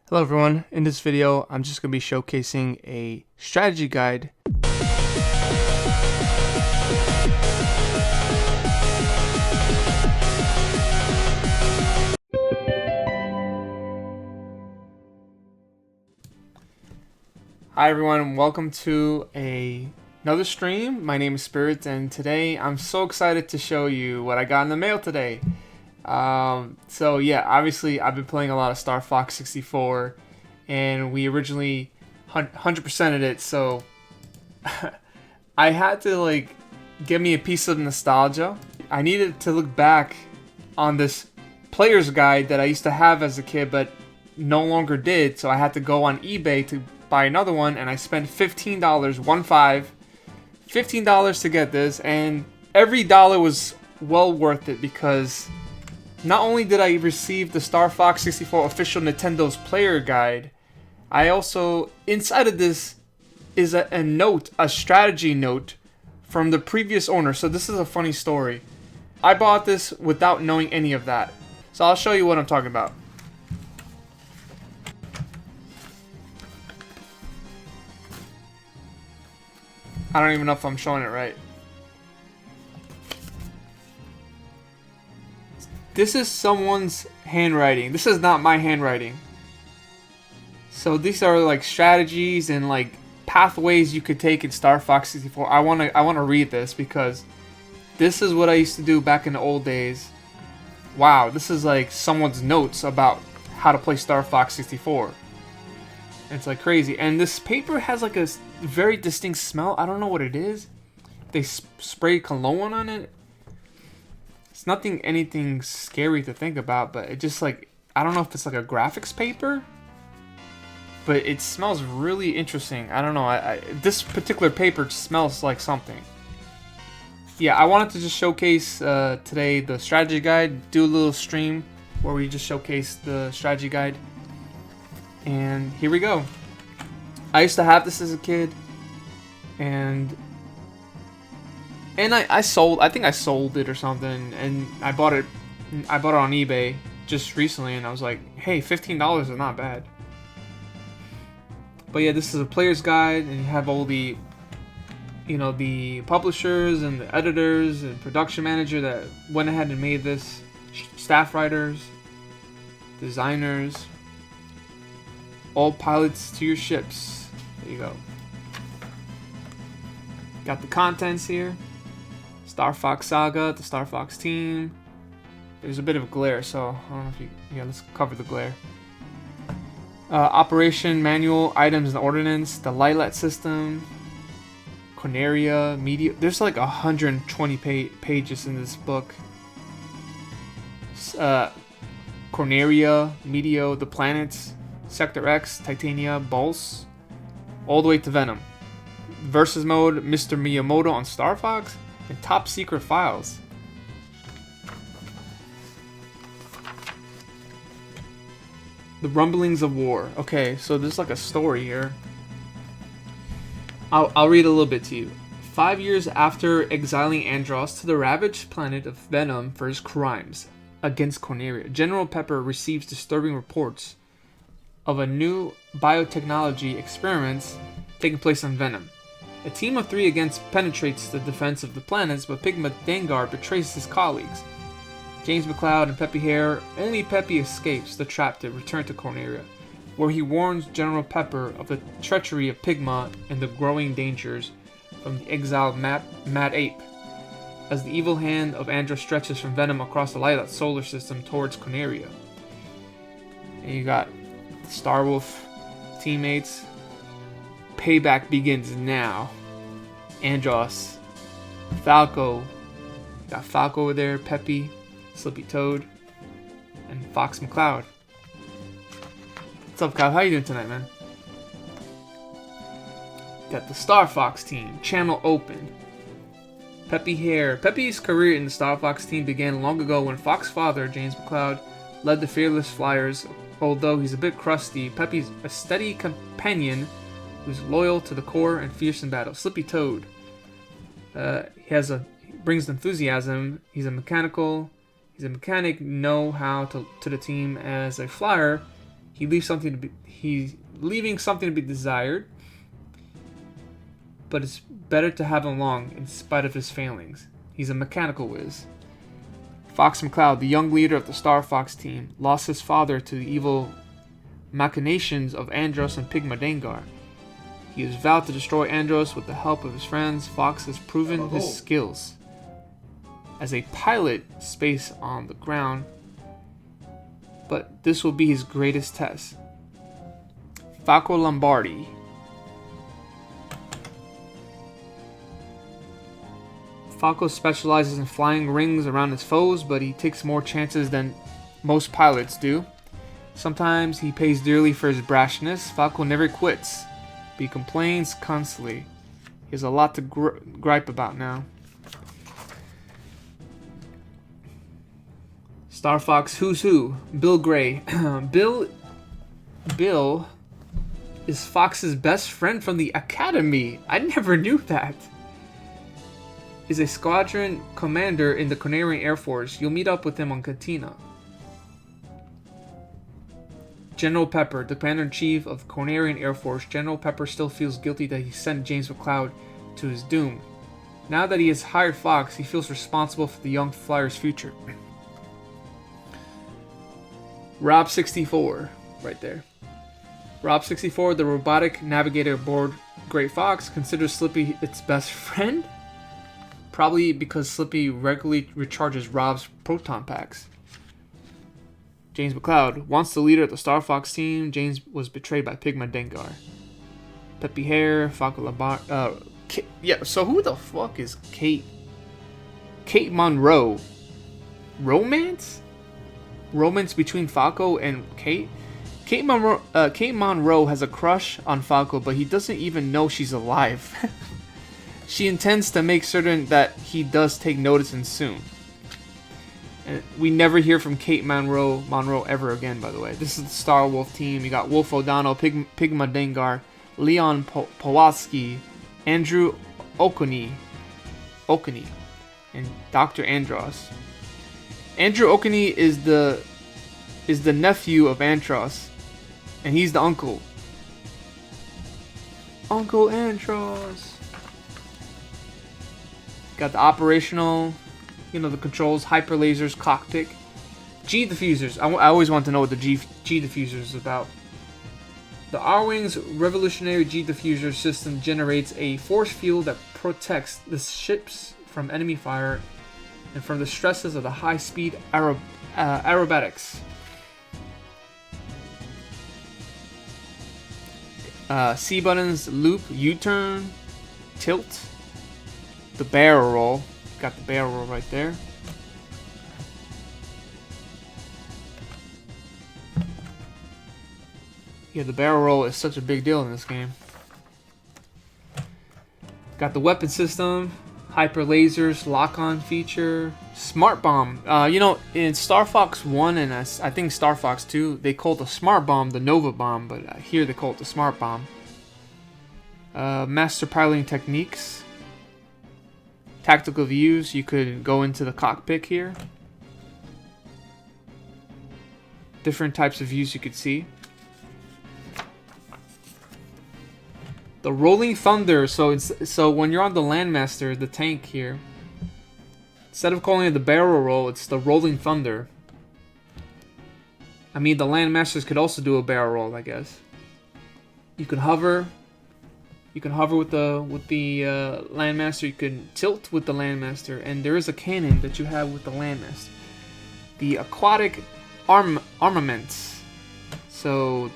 Hello everyone, in this video I'm just going to be showcasing a strategy guide. Hi everyone, welcome to another stream. My name is Spirit and today I'm so excited to show you what I got in the mail today. So yeah, obviously I've been playing a lot of Star Fox 64 and we originally 100%ed it, so I had to give me a piece of nostalgia. I needed to look back on this player's guide that I used to have as a kid but no longer did, so I had to go on eBay to buy another one, and I spent $15, $15 to get this, and every dollar was well worth it because not only did I receive the Star Fox 64 official Nintendo's player guide, I also, inside of this is a note, a strategy note from the previous owner. So this is a funny story. I bought this without knowing any of that. So I'll show you what I'm talking about. I don't even know if I'm showing it right. This is someone's handwriting. This is not my handwriting. So these are like strategies and like pathways you could take in Star Fox 64. I wanna read this because this is what I used to do back in the old days. Wow, this is like someone's notes about how to play Star Fox 64. It's like crazy. And this paper has like a very distinct smell. I don't know what it is. They sprayed cologne on it. It's anything scary to think about, but it just like, I don't know if it's like a graphics paper, but it smells really interesting. I don't know. This particular paper smells like something. Yeah, I wanted to just showcase today the strategy guide, do a little stream where we just showcase the strategy guide. And here we go. I used to have this as a kid, and I think I sold it or something, and I bought it on eBay just recently, and I was like, hey, $15 is not bad. But yeah, this is a player's guide, and you have all the, the publishers and the editors and production manager that went ahead and made this, staff writers, designers, all pilots to your ships. There you go. Got the contents here. Star Fox Saga, the Star Fox team. There's a bit of glare, so I don't know if you... Yeah, let's cover the glare. Operation manual, items and ordnance, the Lilat system, Corneria, media. There's like 120 pages in this book. Corneria, Medio, the planets, Sector X, Titania, Bulls, all the way to Venom. Versus mode, Mr. Miyamoto on Star Fox, and top secret files. The rumblings of war. Okay, so there's like a story here. I'll read a little bit to you. 5 years after exiling Andros to the ravaged planet of Venom for his crimes against Corneria, General Pepper receives disturbing reports of a new biotechnology experiments taking place on Venom. A team of 3 against penetrates the defense of the planets, but Pigma Dengar betrays his colleagues. James McCloud and Peppy Hare. Only Peppy escapes the trap to return to Corneria, where he warns General Pepper of the treachery of Pigma and the growing dangers from the exiled Mad Ape, as the evil hand of Andros stretches from Venom across the Lilat solar system towards Corneria. And you got the Starwolf teammates. Payback begins now. Andros, Falco, got Falco over there, Peppy, Slippy Toad, and Fox McCloud. What's up, Kyle? How you doing tonight, man? Got the Star Fox team, channel open. Peppy Hare. Peppy's career in the Star Fox team began long ago when Fox's father, James McCloud, led the Fearless Flyers. Although he's a bit crusty, Peppy's a steady companion who's loyal to the core and fierce in battle. Slippy Toad. He brings enthusiasm. He's a mechanic, know-how to the team. As a flyer, He's leaving something to be desired, but it's better to have him along in spite of his failings. He's a mechanical whiz. Fox McCloud, the young leader of the Star Fox team, lost his father to the evil machinations of Andros and Pigma Dengar. He has vowed to destroy Andros with the help of his friends. Fox has proven his skills as a pilot space on the ground, but this will be his greatest test. Falco Lombardi. Falco specializes in flying rings around his foes, but he takes more chances than most pilots do. Sometimes he pays dearly for his brashness. Falco never quits, but he complains constantly. He has a lot to gripe about now. Star Fox Who's Who. Bill Gray. Bill is Fox's best friend from the Academy. I never knew that. Is a squadron commander in the Conarian Air Force. You'll meet up with him on Katina. General Pepper, the Commander-in-Chief of Conarian Air Force. General Pepper still feels guilty that he sent James McCloud to his doom. Now that he has hired Fox, he feels responsible for the young flyer's future. Rob 64, right there. Rob 64, the robotic navigator aboard Great Fox, considers Slippy its best friend. Probably because Slippy regularly recharges Rob's proton packs. James McCloud, once the leader of the Star Fox team, James was betrayed by Pigma Dengar. Peppy Hare, Falco Labar. Yeah, so who the fuck is Kate? Kate Monroe. Romance? Romance between Falco and Kate? Kate Monroe has a crush on Falco, but he doesn't even know she's alive. She intends to make certain that he does take notice and soon. And we never hear from Kate Monroe ever again, by the way. This is the Star Wolf team. You got Wolf O'Donnell, Pigma Dengar, Leon Pawlowski, Andrew Okuni, and Dr. Andros. Andrew Okuni is the nephew of Andros, and he's the uncle. Uncle Andros. Got the operational, the controls, hyper lasers, cockpit, G diffusers. I always want to know what the G diffuser is about. The R-Wing's revolutionary G diffuser system generates a force field that protects the ships from enemy fire and from the stresses of the high-speed aerobatics. C buttons, loop, U-turn, tilt. The barrel roll. Got the barrel roll right there. Yeah, the barrel roll is such a big deal in this game. Got the weapon system, hyper lasers, lock-on feature, smart bomb. In Star Fox 1 and I think Star Fox 2, they called the smart bomb the Nova bomb, but here they call it the smart bomb. Master piloting techniques. Tactical views, you could go into the cockpit here. Different types of views you could see. The Rolling Thunder, so when you're on the Landmaster, the tank here, instead of calling it the barrel roll, it's the Rolling Thunder. I mean, the Landmasters could also do a barrel roll, I guess. You can hover. You can hover with the Landmaster. You can tilt with the Landmaster, and there is a cannon that you have with the Landmaster. The aquatic armaments. So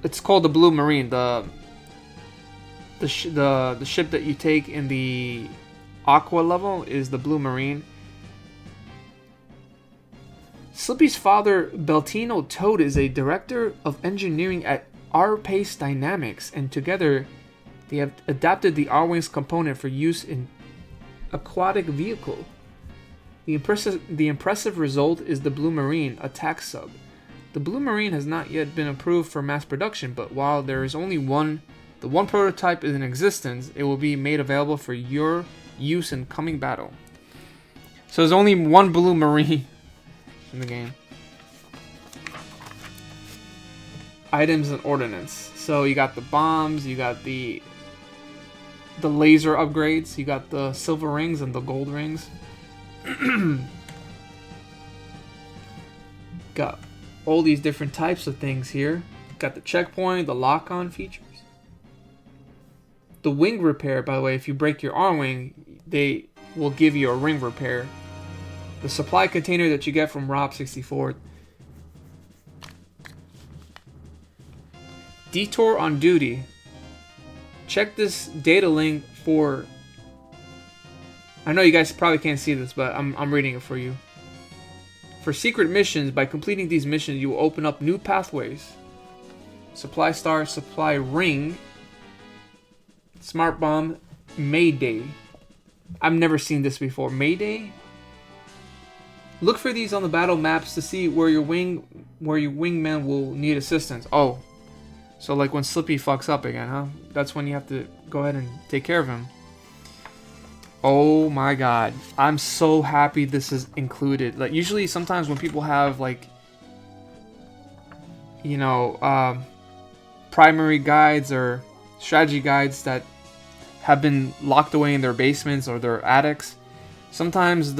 it's called the Blue Marine. The ship that you take in the Aqua level is the Blue Marine. Slippy's father, Beltino Toad, is a director of engineering at R-Pace Dynamics, and together they have adapted the R-Wings component for use in aquatic vehicle. The impressive result is the Blue Marine attack sub. The Blue Marine has not yet been approved for mass production, but while there is only the one prototype is in existence, it will be made available for your use in coming battle. So there's only one Blue Marine in the game. items and ordnance. So you got the bombs, you got the laser upgrades, you got the silver rings and the gold rings. Got all these different types of things here. Got the checkpoint, the lock-on features. The wing repair, by the way, if you break your arm wing, they will give you a ring repair. The supply container that you get from Rob 64. Detour on duty. Check this data link for... I know you guys probably can't see this, but I'm reading it for you. For secret missions, by completing these missions, you will open up new pathways. Supply Star, Supply Ring, Smart Bomb, Mayday. I've never seen this before. Mayday? Look for these on the battle maps to see where your wingman will need assistance. Oh, so like when Slippy fucks up again, huh? That's when you have to go ahead and take care of him. Oh my god. I'm so happy this is included. Like usually sometimes when people have like, you know, primary guides or strategy guides that have been locked away in their basements or their attics, sometimes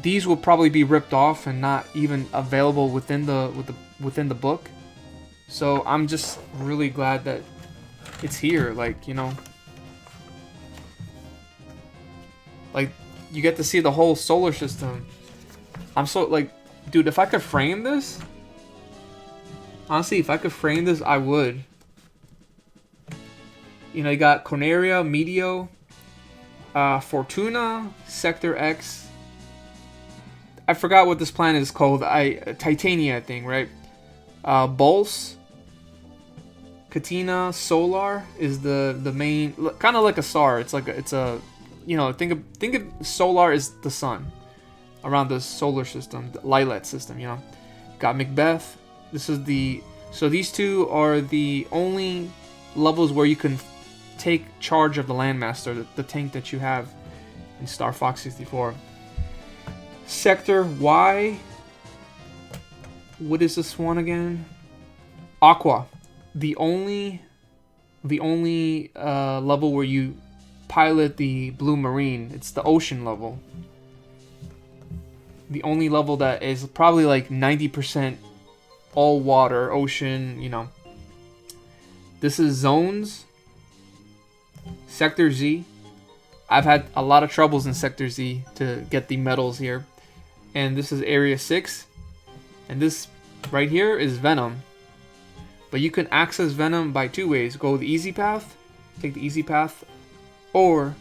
these will probably be ripped off and not even available within the book. So I'm just really glad that it's here. Like, you know, like you get to see the whole solar system. I'm so like, dude, if I could frame this, honestly, if I could frame this, I would. You know, you got Corneria, Medio, Fortuna, Sector X. I forgot what this planet is called. Titania, I think, right? Bulls, Katina, Solar is the main, kind of like a star. It's a, you know, think of Solar is the sun around the solar system, the Lilat system. You know, got Macbeth. So these two are the only levels where you can take charge of the Landmaster, the tank that you have in Star Fox 64. Sector Y. What is this one again? Aqua. The only level where you pilot the Blue Marine. It's the ocean level. The only level that is probably like 90% all water, ocean, you know. This is Zones. Sector Z. I've had a lot of troubles in Sector Z to get the medals here. And this is Area 6. And this right here is Venom. But you can access Venom by two ways. Go the easy path, take the easy path, or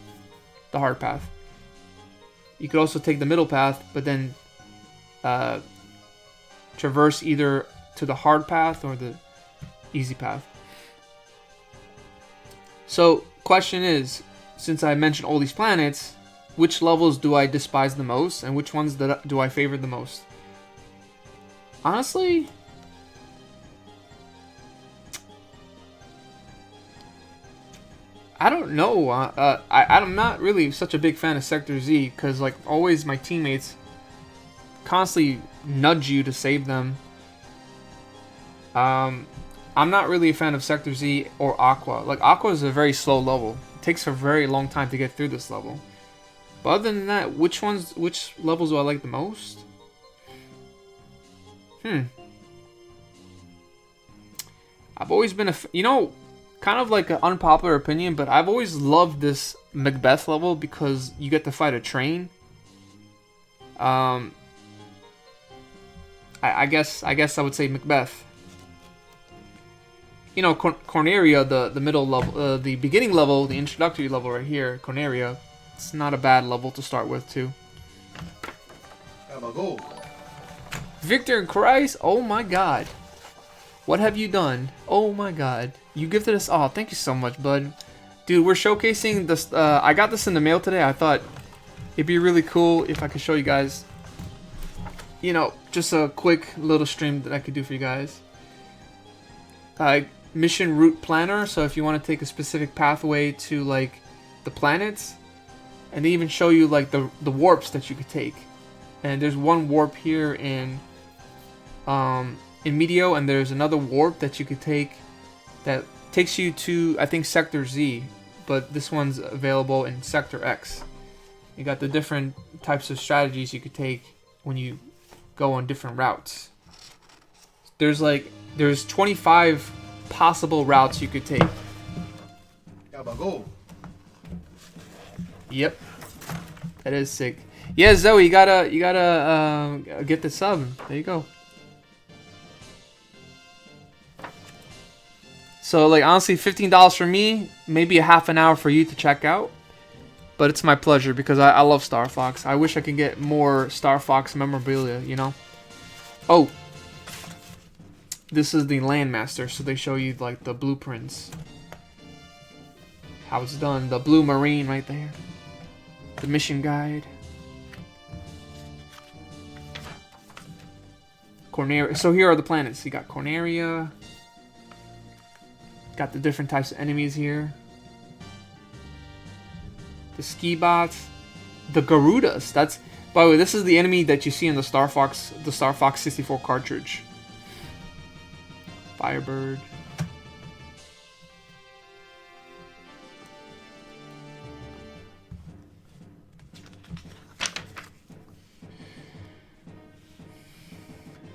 the hard path. You could also take the middle path, but then traverse either to the hard path or the easy path. So, question is, since I mentioned all these planets, which levels do I despise the most, and which ones do I favor the most? Honestly, I don't know. I'm not really such a big fan of Sector Z, because like always my teammates constantly nudge you to save them. I'm not really a fan of Sector Z or Aqua. Like Aqua is a very slow level. It takes a very long time to get through this level. But other than that, which levels do I like the most? I've always been you know, kind of like an unpopular opinion, but I've always loved this Macbeth level because you get to fight a train. I guess I would say Macbeth. You know, Corneria, the middle level, the beginning level, the introductory level right here, Corneria. It's not a bad level to start with too. Victor Christ, oh my god. What have you done? Oh my god. You gifted us. Oh, thank you so much, bud. Dude, we're showcasing this. I got this in the mail today. I thought it'd be really cool if I could show you guys, you know, just a quick little stream that I could do for you guys. Mission route planner. So if you want to take a specific pathway to like the planets, and they even show you like the warps that you could take. And there's one warp here in in Medio, and there's another warp that you could take that takes you to, I think, Sector Z, but this one's available in Sector X. You got the different types of strategies you could take when you go on different routes. There's 25 possible routes you could take. Yep, that is sick. Yeah, Zoe, you gotta get the sub. There you go. So like honestly, $15 for me, maybe a half an hour for you to check out. But it's my pleasure because I love Star Fox. I wish I could get more Star Fox memorabilia, you know? Oh. This is the Landmaster, so they show you like the blueprints. How it's done. The blue marine right there. The mission guide. Corneria. So here are the planets. You got Corneria. Got the different types of enemies here. The ski bots, the Garudas. That's, by the way, this is the enemy that you see in the Star Fox 64 cartridge. Firebird.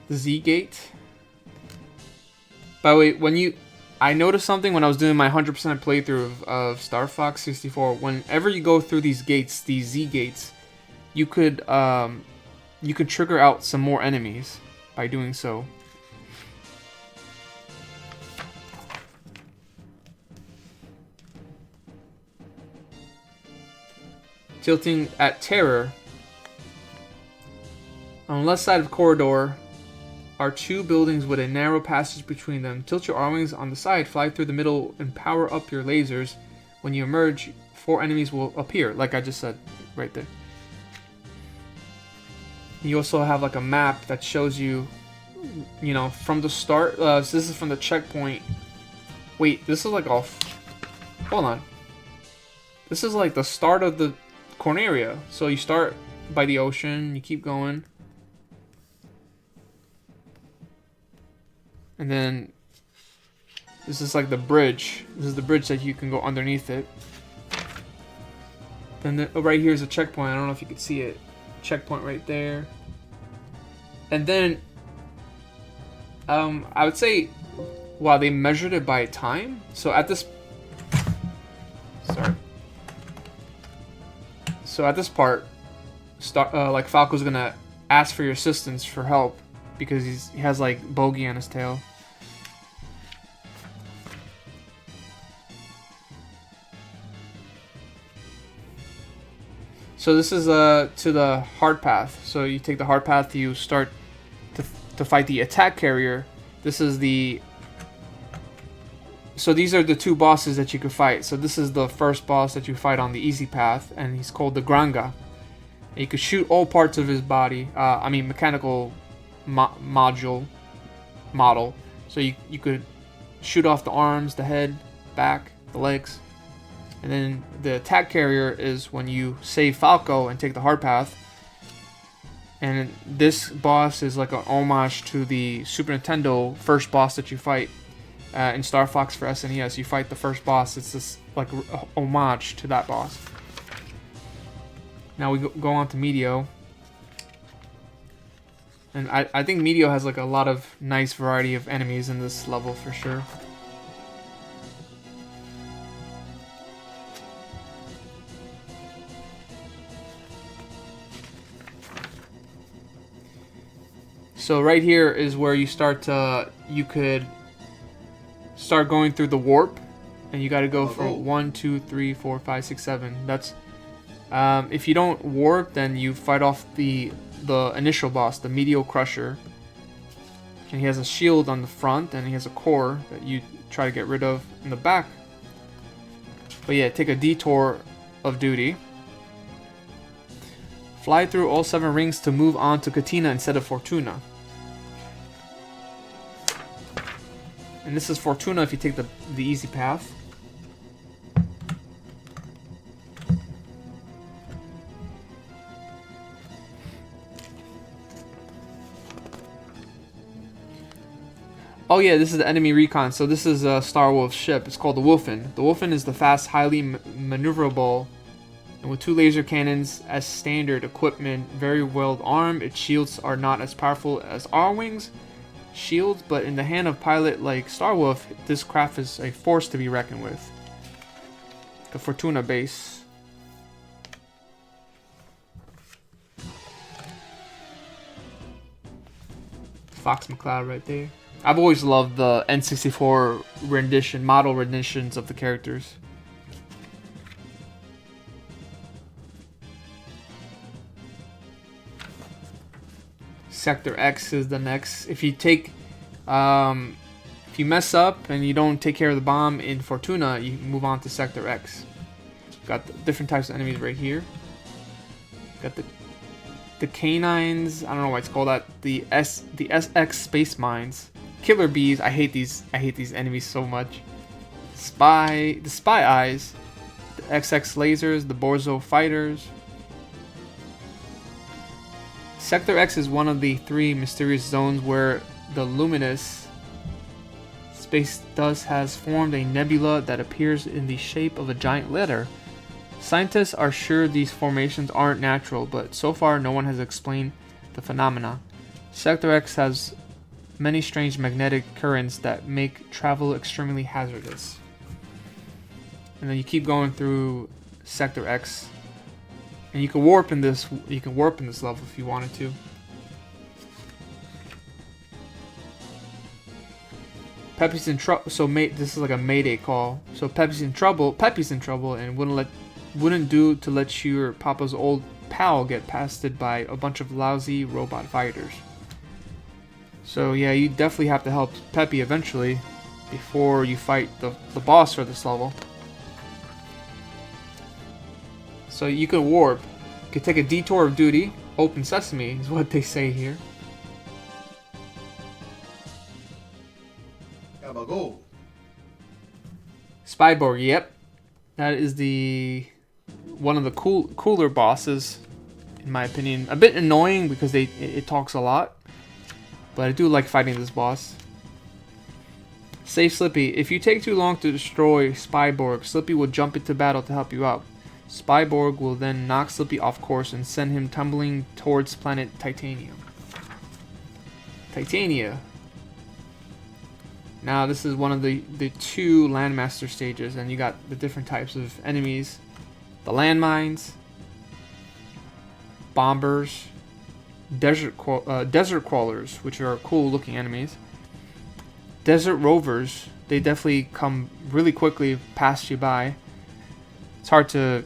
The Z-Gate. By the way, I noticed something when I was doing my 100% playthrough of Star Fox 64. Whenever you go through these gates, these Z gates, you could trigger out some more enemies by doing so. Tilting at Terror. On the left side of the corridor are two buildings with a narrow passage between them. Tilt your arm-wings on the side, fly through the middle, and power up your lasers. When you emerge, 4 enemies will appear, like I just said right there. You also have like a map that shows you, you know, from the start. So this is from the checkpoint. Wait, this is like off. Hold on. This is like the start of the Corneria. So you start by the ocean, you keep going. And then this is like the bridge. This is the bridge that you can go underneath it. And then right here is a checkpoint. I don't know if you can see it. Checkpoint right there. And then I would say, wow, they measured it by time. So at this, sorry. So at this part, like Falco's gonna ask for your assistance for help because he has like bogey on his tail. So this is to the hard path. So you take the hard path, you start to fight the attack carrier. This is the... So these are the 2 bosses that you could fight. So this is the first boss that you fight on the easy path, and he's called the Granga. And you could shoot all parts of his body. Mechanical model. So you could shoot off the arms, the head, back, the legs. And then the attack carrier is when you save Falco and take the hard path. And this boss is like an homage to the Super Nintendo first boss that you fight in Star Fox for SNES. You fight the first boss. It's just like a homage to that boss. Now we go on to Medio. And I think Medio has like a lot of nice variety of enemies in this level for sure. So right here is where you you could start going through the warp, and you got to go from 1, 2, 3, 4, 5, 6, 7. That's if you don't warp, then you fight off the initial boss, the Meteor Crusher, and he has a shield on the front, and he has a core that you try to get rid of in the back. But yeah, take a detour of duty. Fly through all 7 rings to move on to Katina instead of Fortuna. And this is Fortuna if you take the easy path. Oh yeah, this is the enemy recon. So this is a Star Wolf ship. It's called the Wolfen. The Wolfen is the fast, highly maneuverable, and with 2 laser cannons as standard equipment, very well armed. Its shields are not as powerful as R-Wing's shields, but in the hand of pilot like Star Wolf, this craft is a force to be reckoned with. The Fortuna base. Fox McCloud right there. I've always loved the N64 rendition, model renditions of the characters. Sector X is the next. If you mess up and you don't take care of the bomb in Fortuna, you move on to Sector X. Got the different types of enemies right here. Got the canines. I don't know why it's called that. The SX space mines. Killer bees. I hate these enemies so much. The spy eyes. The XX lasers. The Borzo fighters. Sector X is one of the 3 mysterious zones where the luminous space dust has formed a nebula that appears in the shape of a giant letter. Scientists are sure these formations aren't natural, but so far no one has explained the phenomena. Sector X has many strange magnetic currents that make travel extremely hazardous. And then you keep going through Sector X, and you can warp in this. You can warp in this level if you wanted to. Peppy's in trouble. So this is like a mayday call. So Peppy's in trouble, and wouldn't do to let your Papa's old pal get pasted by a bunch of lousy robot fighters. So yeah, you definitely have to help Peppy eventually before you fight the boss for this level. So you can warp. You can take a detour of duty. Open sesame is what they say here. Go. Spyborg, yep. That is one of the cooler bosses, in my opinion. A bit annoying because it talks a lot, but I do like fighting this boss. Save Slippy. If you take too long to destroy Spyborg, Slippy will jump into battle to help you out. Spyborg will then knock Slippy off course and send him tumbling towards planet Titania. Now this is one of the 2 Landmaster stages, and you got the different types of enemies. The landmines, bombers, desert crawlers, which are cool looking enemies. Desert rovers, they definitely come really quickly past you by. It's hard to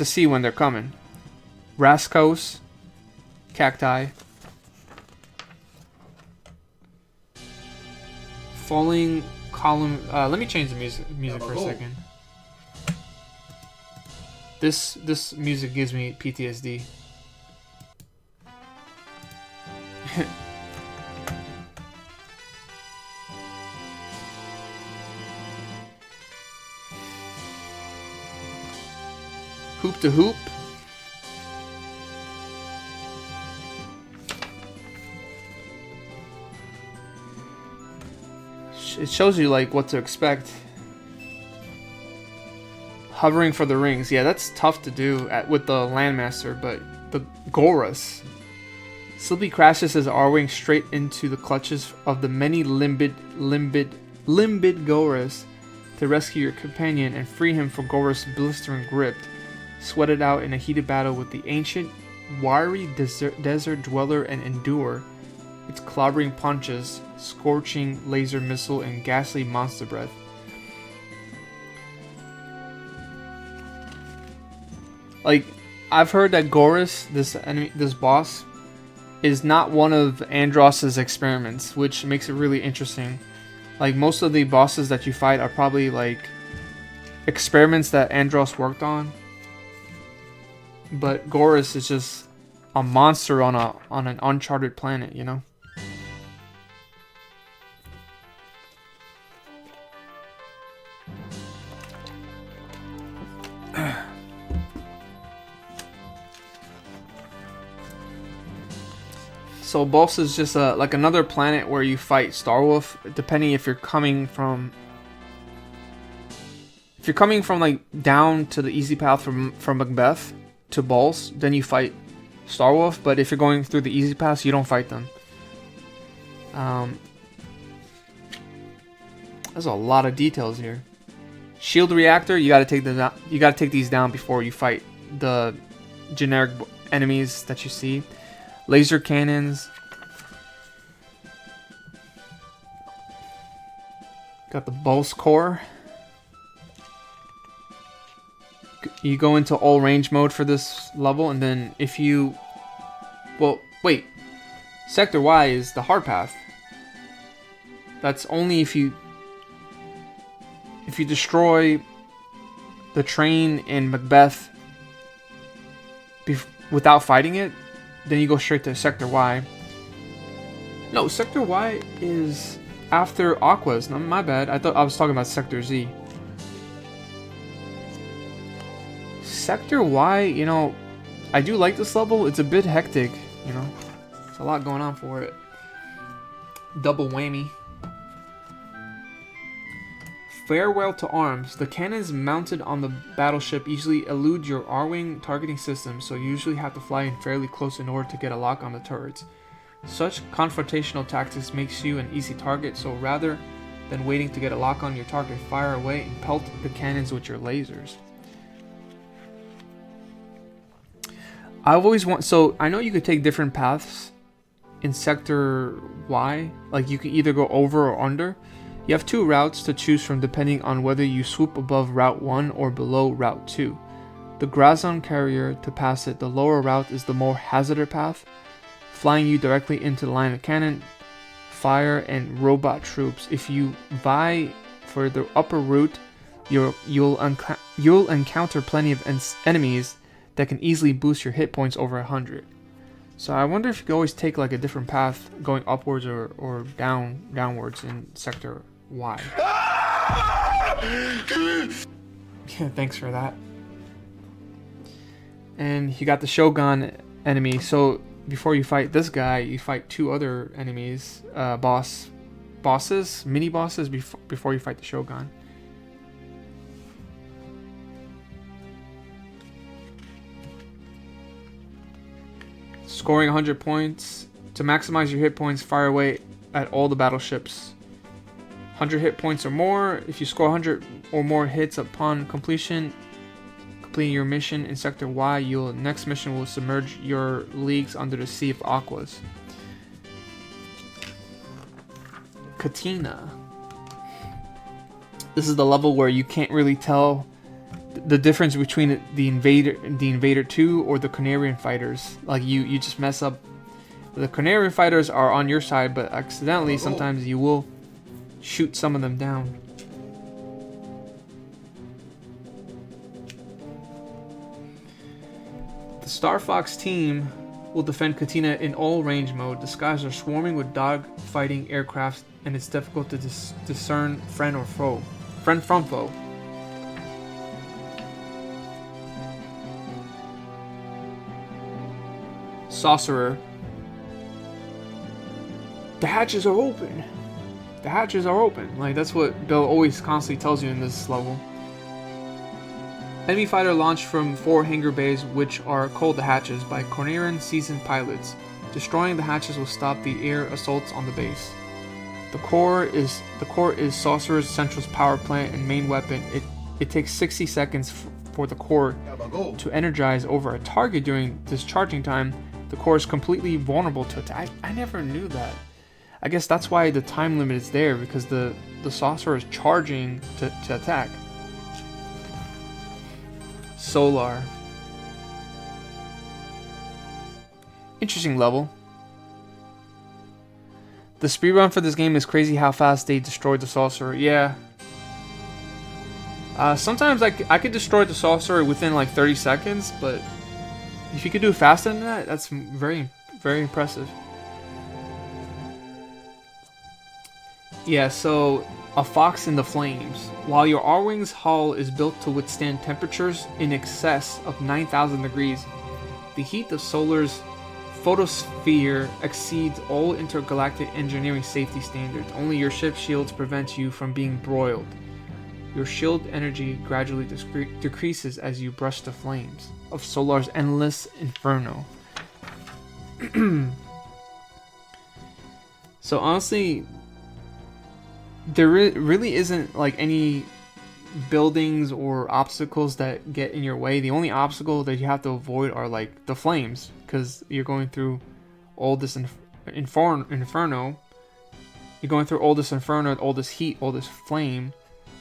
see when they're coming. Rascos, cacti. Falling column. Let me change the music for a second. This music gives me PTSD. Hoop to hoop. It shows you like what to expect. Hovering for the rings. Yeah, that's tough to do with the Landmaster, but the Gorus. Slippy crashes his R-Wing straight into the clutches of the many limbed Gorus to rescue your companion and free him from Gorus' blistering grip. Sweated out in a heated battle with the ancient, wiry desert dweller and endure its clobbering punches, scorching laser missile, and ghastly monster breath. Like, I've heard that Gorus, this boss, is not one of Andross's experiments, which makes it really interesting. Like, most of the bosses that you fight are probably like experiments that Andross worked on. But Gorus is just a monster on an uncharted planet, you know? So Boss is just like another planet where you fight Starwolf, depending if you're coming from... If you're coming from like down to the easy path from Macbeth to Balls, then you fight Starwolf, but if you're going through the easy path, you don't fight them. There's a lot of details here. Shield reactor, you gotta take these down before you fight the generic enemies that you see. Laser cannons. Got the Boss core. You go into all range mode for this level, and then if you... Well, wait. Sector Y is the hard path. That's only if you destroy the train in Macbeth without fighting it, then you go straight to Sector Y. No, Sector Y is after Aqua's. No, my bad. I thought I was talking about Sector Z. Sector Y, you know, I do like this level. It's a bit hectic, you know. There's a lot going on for it. Double whammy. Farewell to arms. The cannons mounted on the battleship easily elude your R-wing targeting system, so you usually have to fly in fairly close in order to get a lock on the turrets. Such confrontational tactics makes you an easy target, so rather than waiting to get a lock on your target, fire away and pelt the cannons with your lasers. I've always so I know you could take different paths in Sector Y, like you can either go over or under. You have two routes to choose from depending on whether you swoop above Route 1 or below Route 2. The Grazon carrier, to pass it, the lower route is the more hazardous path, flying you directly into the line of cannon, fire, and robot troops. If you vie for the upper route, you'll encounter plenty of enemies that can easily boost your hit points over 100. So I wonder if you could always take like a different path going upwards or downwards in Sector Y. Yeah, thanks for that. And you got the Shogun enemy. So before you fight this guy, you fight two other enemies, bosses, mini bosses before you fight the Shogun. Scoring 100 points. To maximize your hit points, fire away at all the battleships. 100 hit points or more. If you score 100 or more hits upon completing your mission in Sector Y, your next mission will submerge your leagues under the Sea of Aquas. Katina. This is the level where you can't really tell the difference between the Invader 2 or the Canarian fighters. Like you just mess up. The Canarian fighters are on your side, but accidentally sometimes you will shoot some of them down. The Star Fox team will defend Katina in all range mode. The skies are swarming with dog-fighting aircraft, and it's difficult to discern friend from foe. Sorcerer. The hatches are open. The hatches are open. Like, that's what Bill always constantly tells you in this level. Enemy fighter launched from 4 hangar bays, which are called the hatches, by Cornerian seasoned pilots. Destroying the hatches will stop the air assaults on the base. The core is Sorcerer's central power plant and main weapon. It takes 60 seconds for the core to energize over a target during discharging time. The core is completely vulnerable to attack. I never knew that. I guess that's why the time limit is there, because the Sorcerer is charging to attack. Solar. Interesting level. The speedrun for this game is crazy how fast they destroyed the Sorcerer. Yeah. Sometimes I could destroy the Sorcerer within like 30 seconds, but if you could do it faster than that, that's very, very impressive. Yeah, so a Fox in the Flames. While your R-Wing's hull is built to withstand temperatures in excess of 9,000 degrees, the heat of Solar's photosphere exceeds all intergalactic engineering safety standards. Only your ship's shields prevent you from being broiled. Your shield energy gradually decreases as you brush the flames of Solar's endless inferno. So honestly, there really isn't like any buildings or obstacles that get in your way. The only obstacle that you have to avoid are like the flames, because you're going through all this inferno. You're going through all this inferno, all this heat, all this flame.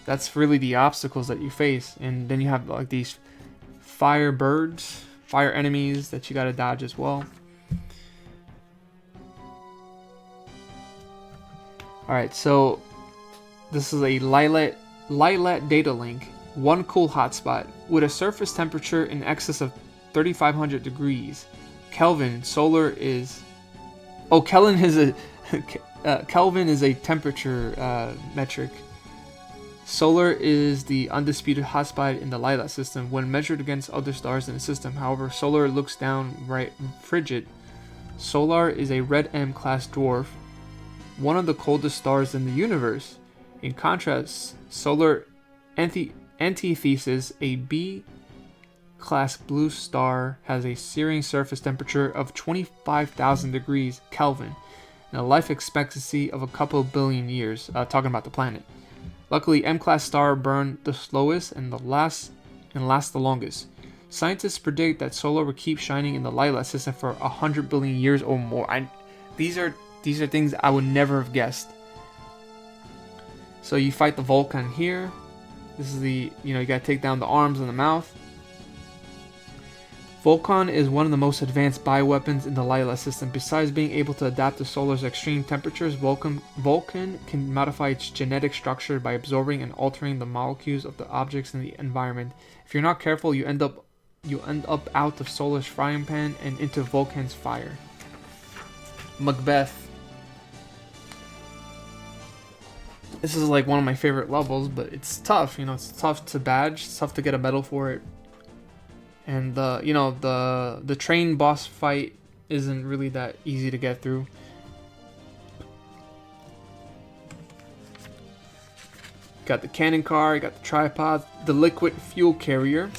That's really the obstacles that you face. And then you have like these fire birds, fire enemies that you gotta dodge as well. Alright, so this is a Lilat data link. One cool hotspot with a surface temperature in excess of 3,500 degrees. Kelvin, solar is... Oh, Kelvin is a... Kelvin is a temperature metric. Solar is the undisputed hotspot in the Lilat system when measured against other stars in the system. However, Solar looks downright frigid. Solar is a red M class dwarf, one of the coldest stars in the universe. In contrast, Solar Antithesis, a B class blue star, has a searing surface temperature of 25,000 degrees Kelvin and a life expectancy of a couple billion years. Talking about the planet. Luckily, M-class star burn the slowest and last the longest. Scientists predict that Solar will keep shining in the Lilat system for 100 billion years or more. These are things I would never have guessed. So you fight the Vulcan here. This is the, you gotta take down the arms and the mouth. Vulcan is one of the most advanced bioweapons in the Lilat system. Besides being able to adapt to Solar's extreme temperatures, Vulcan can modify its genetic structure by absorbing and altering the molecules of the objects in the environment. If you're not careful, you end up out of Solar's frying pan and into Vulcan's fire. Macbeth. This is like one of my favorite levels, but it's tough. It's tough to badge. It's tough to get a medal for it. And the train boss fight isn't really that easy to get through. Got the cannon car, you got the tripod, the liquid fuel carrier.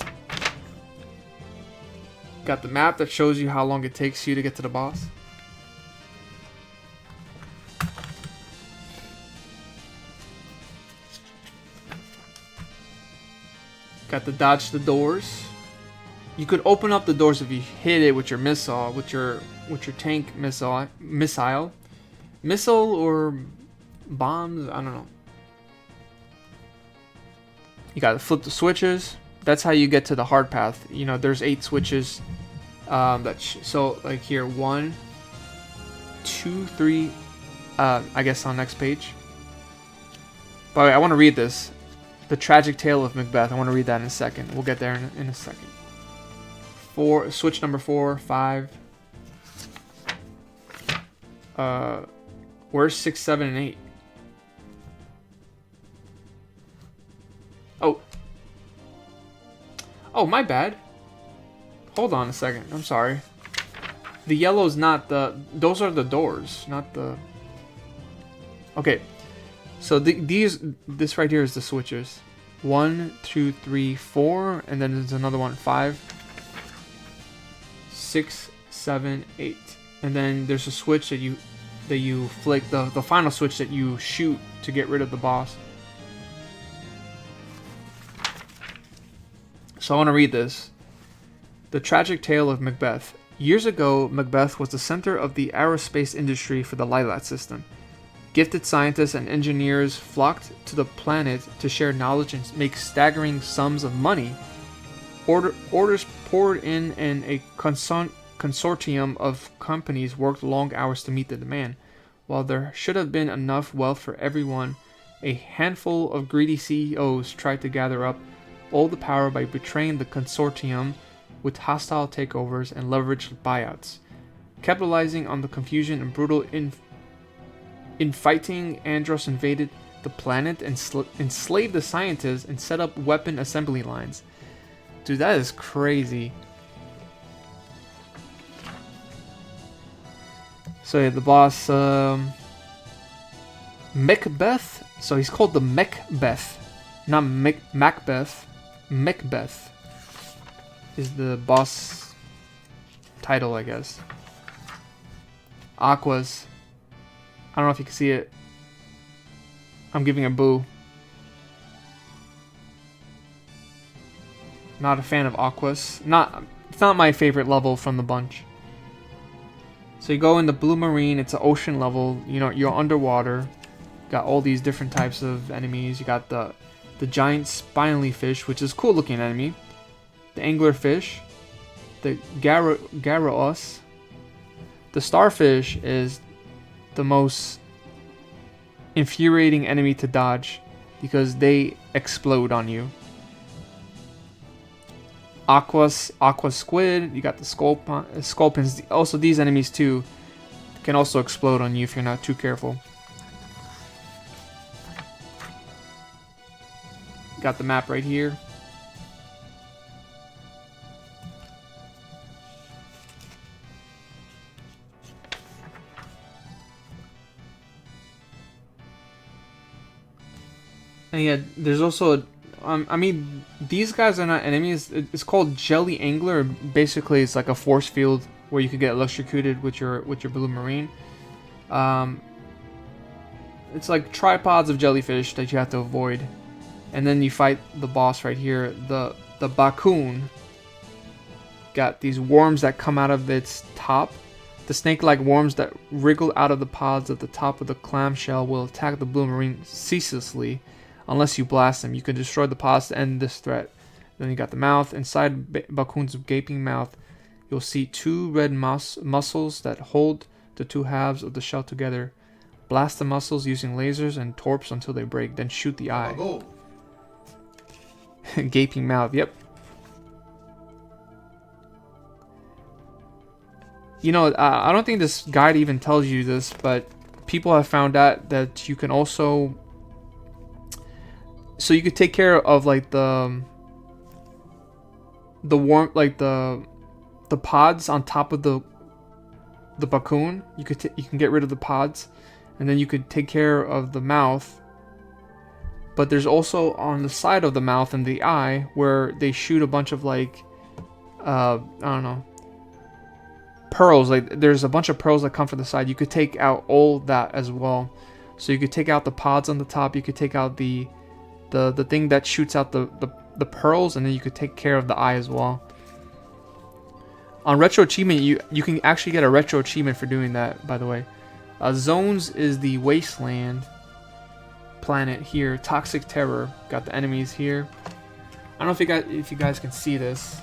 Got the map that shows you how long it takes you to get to the boss. Got the dodge the doors. You could open up the doors if you hit it with your missile, with your tank missile or bombs. I don't know. You gotta flip the switches. That's how you get to the hard path. There's 8 switches. So like here, 1, 2, 3. I guess on next page. By the way, I want to read this. The tragic tale of Macbeth. I want to read that in a second. We'll get there in a second. 4, switch number 4, 5. Where's 6, 7, and 8? Oh, my bad. Hold on a second. I'm sorry. The yellow's not the... Those are the doors, not the... Okay. So this right here is the switches. 1, 2, 3, 4, and then there's another one, 5, 6, 7, 8, and then there's a switch that you flick, the final switch that you shoot to get rid of the boss. So I want to read this. The tragic tale of Macbeth. Years ago, Macbeth was the center of the aerospace industry for the Lilat system. Gifted scientists and engineers flocked to the planet to share knowledge and make staggering sums of money. Orders poured in, and a consortium of companies worked long hours to meet the demand. While there should have been enough wealth for everyone, a handful of greedy CEOs tried to gather up all the power by betraying the consortium with hostile takeovers and leveraged buyouts. Capitalizing on the confusion and brutal infighting, Andros invaded the planet and enslaved the scientists and set up weapon assembly lines. Dude, that is crazy. So yeah, the boss, Macbeth. So he's called the Macbeth, not Macbeth. Macbeth is the boss title, I guess. Aquas. I don't know if you can see it. I'm giving a boo. Not a fan of Aquas. It's not my favorite level from the bunch. So you go in the Blue Marine. It's an ocean level. You know, you're underwater. Got all these different types of enemies. You got the giant spinally fish, which is a cool looking enemy. The anglerfish. The Gyarados. The starfish is the most infuriating enemy to dodge because they explode on you. Aqua squid, you got the sculpins. Also, these enemies too can also explode on you if you're not too careful. Got the map right here. And yeah, there's also I mean, these guys are not enemies. It's called Jelly Angler. Basically, it's like a force field where you can get electrocuted with your Blue Marine. It's like tripods of jellyfish that you have to avoid, and then you fight the boss right here, the Bakun. Got these worms that come out of its top. The snake-like worms that wriggle out of the pods at the top of the clamshell will attack the Blue Marine ceaselessly. Unless you blast them, you can destroy the pods to end this threat. Then you got the mouth. Inside Bakun's gaping mouth, you'll see two red muscles that hold the two halves of the shell together. Blast the muscles using lasers and torps until they break. Then shoot the eye. Gaping mouth. Yep. You know, I don't think this guide even tells you this, but people have found out that you can also. So you could take care of like the worm, like the pods on top of the Bakun. You can get rid of the pods, and then you could take care of the mouth. But there's also on the side of the mouth and the eye where they shoot a bunch of like I don't know, pearls. Like there's a bunch of pearls that come from the side. You could take out all that as well. So you could take out the pods on the top. You could take out the thing that shoots out the pearls, and then you could take care of the eye as well. On retro achievement, you can actually get a retro achievement for doing that, by the way. Zones is the wasteland planet here. Toxic Terror. Got the enemies here. I don't know if you guys can see this.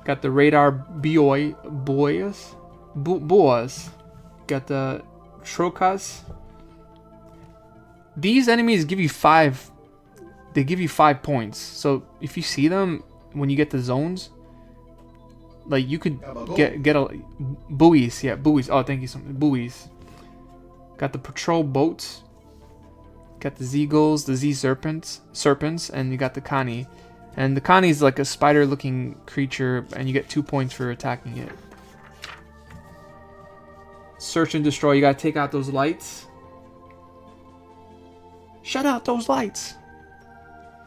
Got the radar boas. Got the Trokas. These enemies give you 5. They give you 5 points. So if you see them when you get the zones, like you could get a buoys. Yeah, buoys. Oh, thank you so much. Buoys. Got the patrol boats. Got the Zeagulls, the Z serpents, and you got the Kani. And the Kani is like a spider-looking creature, and you get 2 points for attacking it. Search and destroy. You gotta take out those lights. Shut out those lights.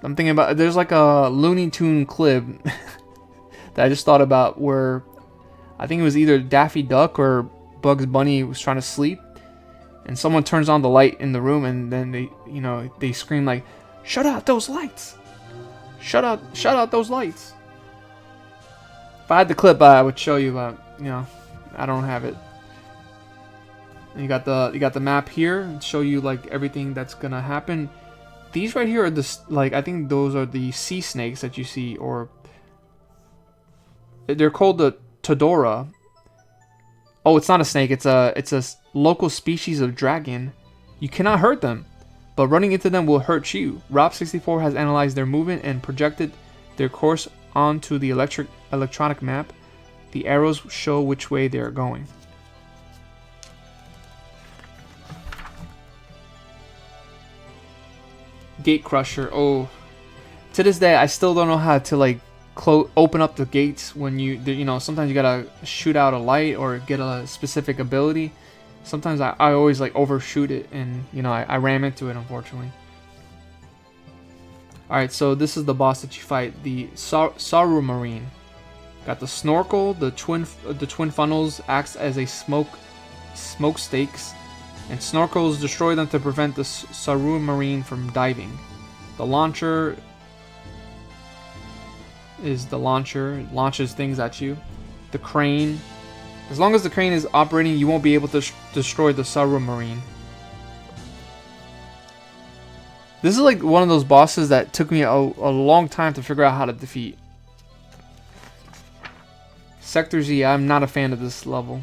I'm thinking about, there's like a Looney Tune clip that I just thought about where I think it was either Daffy Duck or Bugs Bunny was trying to sleep, and someone turns on the light in the room, and then they scream like, "Shut out those lights! Shut out those lights!" If I had the clip, I would show you, but I don't have it. And you got the map here and show you like everything that's gonna happen. These right here are I think those are the sea snakes that you see, or they're called the Todora. Oh, it's not a snake. It's a local species of dragon. You cannot hurt them, but running into them will hurt you. Rob64 has analyzed their movement and projected their course onto the electronic map. The arrows show which way they are going. Gate Crusher. Oh, to this day I still don't know how to like open up the gates when you know, sometimes you gotta shoot out a light or get a specific ability. Sometimes I always like overshoot it, and you know, I ram into it, unfortunately. Alright, so this is the boss that you fight, the Saru Marine. Got the snorkel, the twin funnels acts as a smokestakes, and snorkels destroy them to prevent the Saru Marine from diving. The launcher is the launcher, it launches things at you. The crane, as long as the crane is operating, you won't be able to destroy the Saru Marine. This is like one of those bosses that took me a long time to figure out how to defeat. Sector Z, I'm not a fan of this level.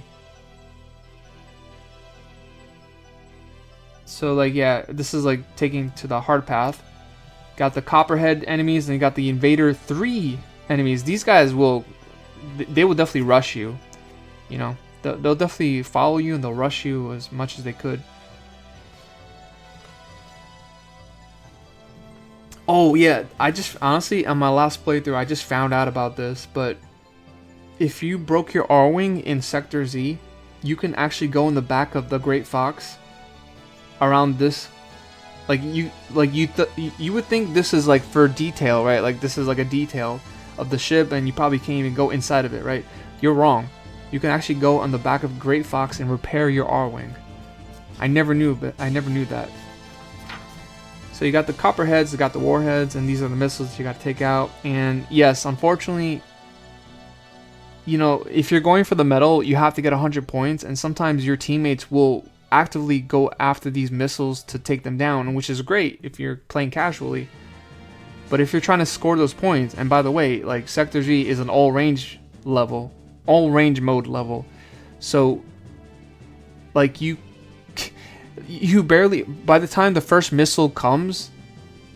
So like, yeah, this is like taking to the hard path. Got the Copperhead enemies, and you got the Invader 3 enemies. These guys will definitely rush you. You know, they'll definitely follow you, and they'll rush you as much as they could. Oh yeah, I just honestly, on my last playthrough, I just found out about this, but if you broke your R-Wing in Sector Z, you can actually go in the back of the Great Fox around this. Like you would think this is like for detail, right? Like this is like a detail of the ship, and you probably can't even go inside of it, right? You're wrong. You can actually go on the back of Great Fox and repair your R-Wing. I never knew that. So you got the Copperheads, you got the Warheads, and these are the missiles you got to take out. And yes, unfortunately, you know, if you're going for the medal, you have to get 100 points, and sometimes your teammates will actively go after these missiles to take them down, which is great if you're playing casually. But if you're trying to score those points, and by the way, like Sector Z is an all range mode level, so like you barely, by the time the first missile comes,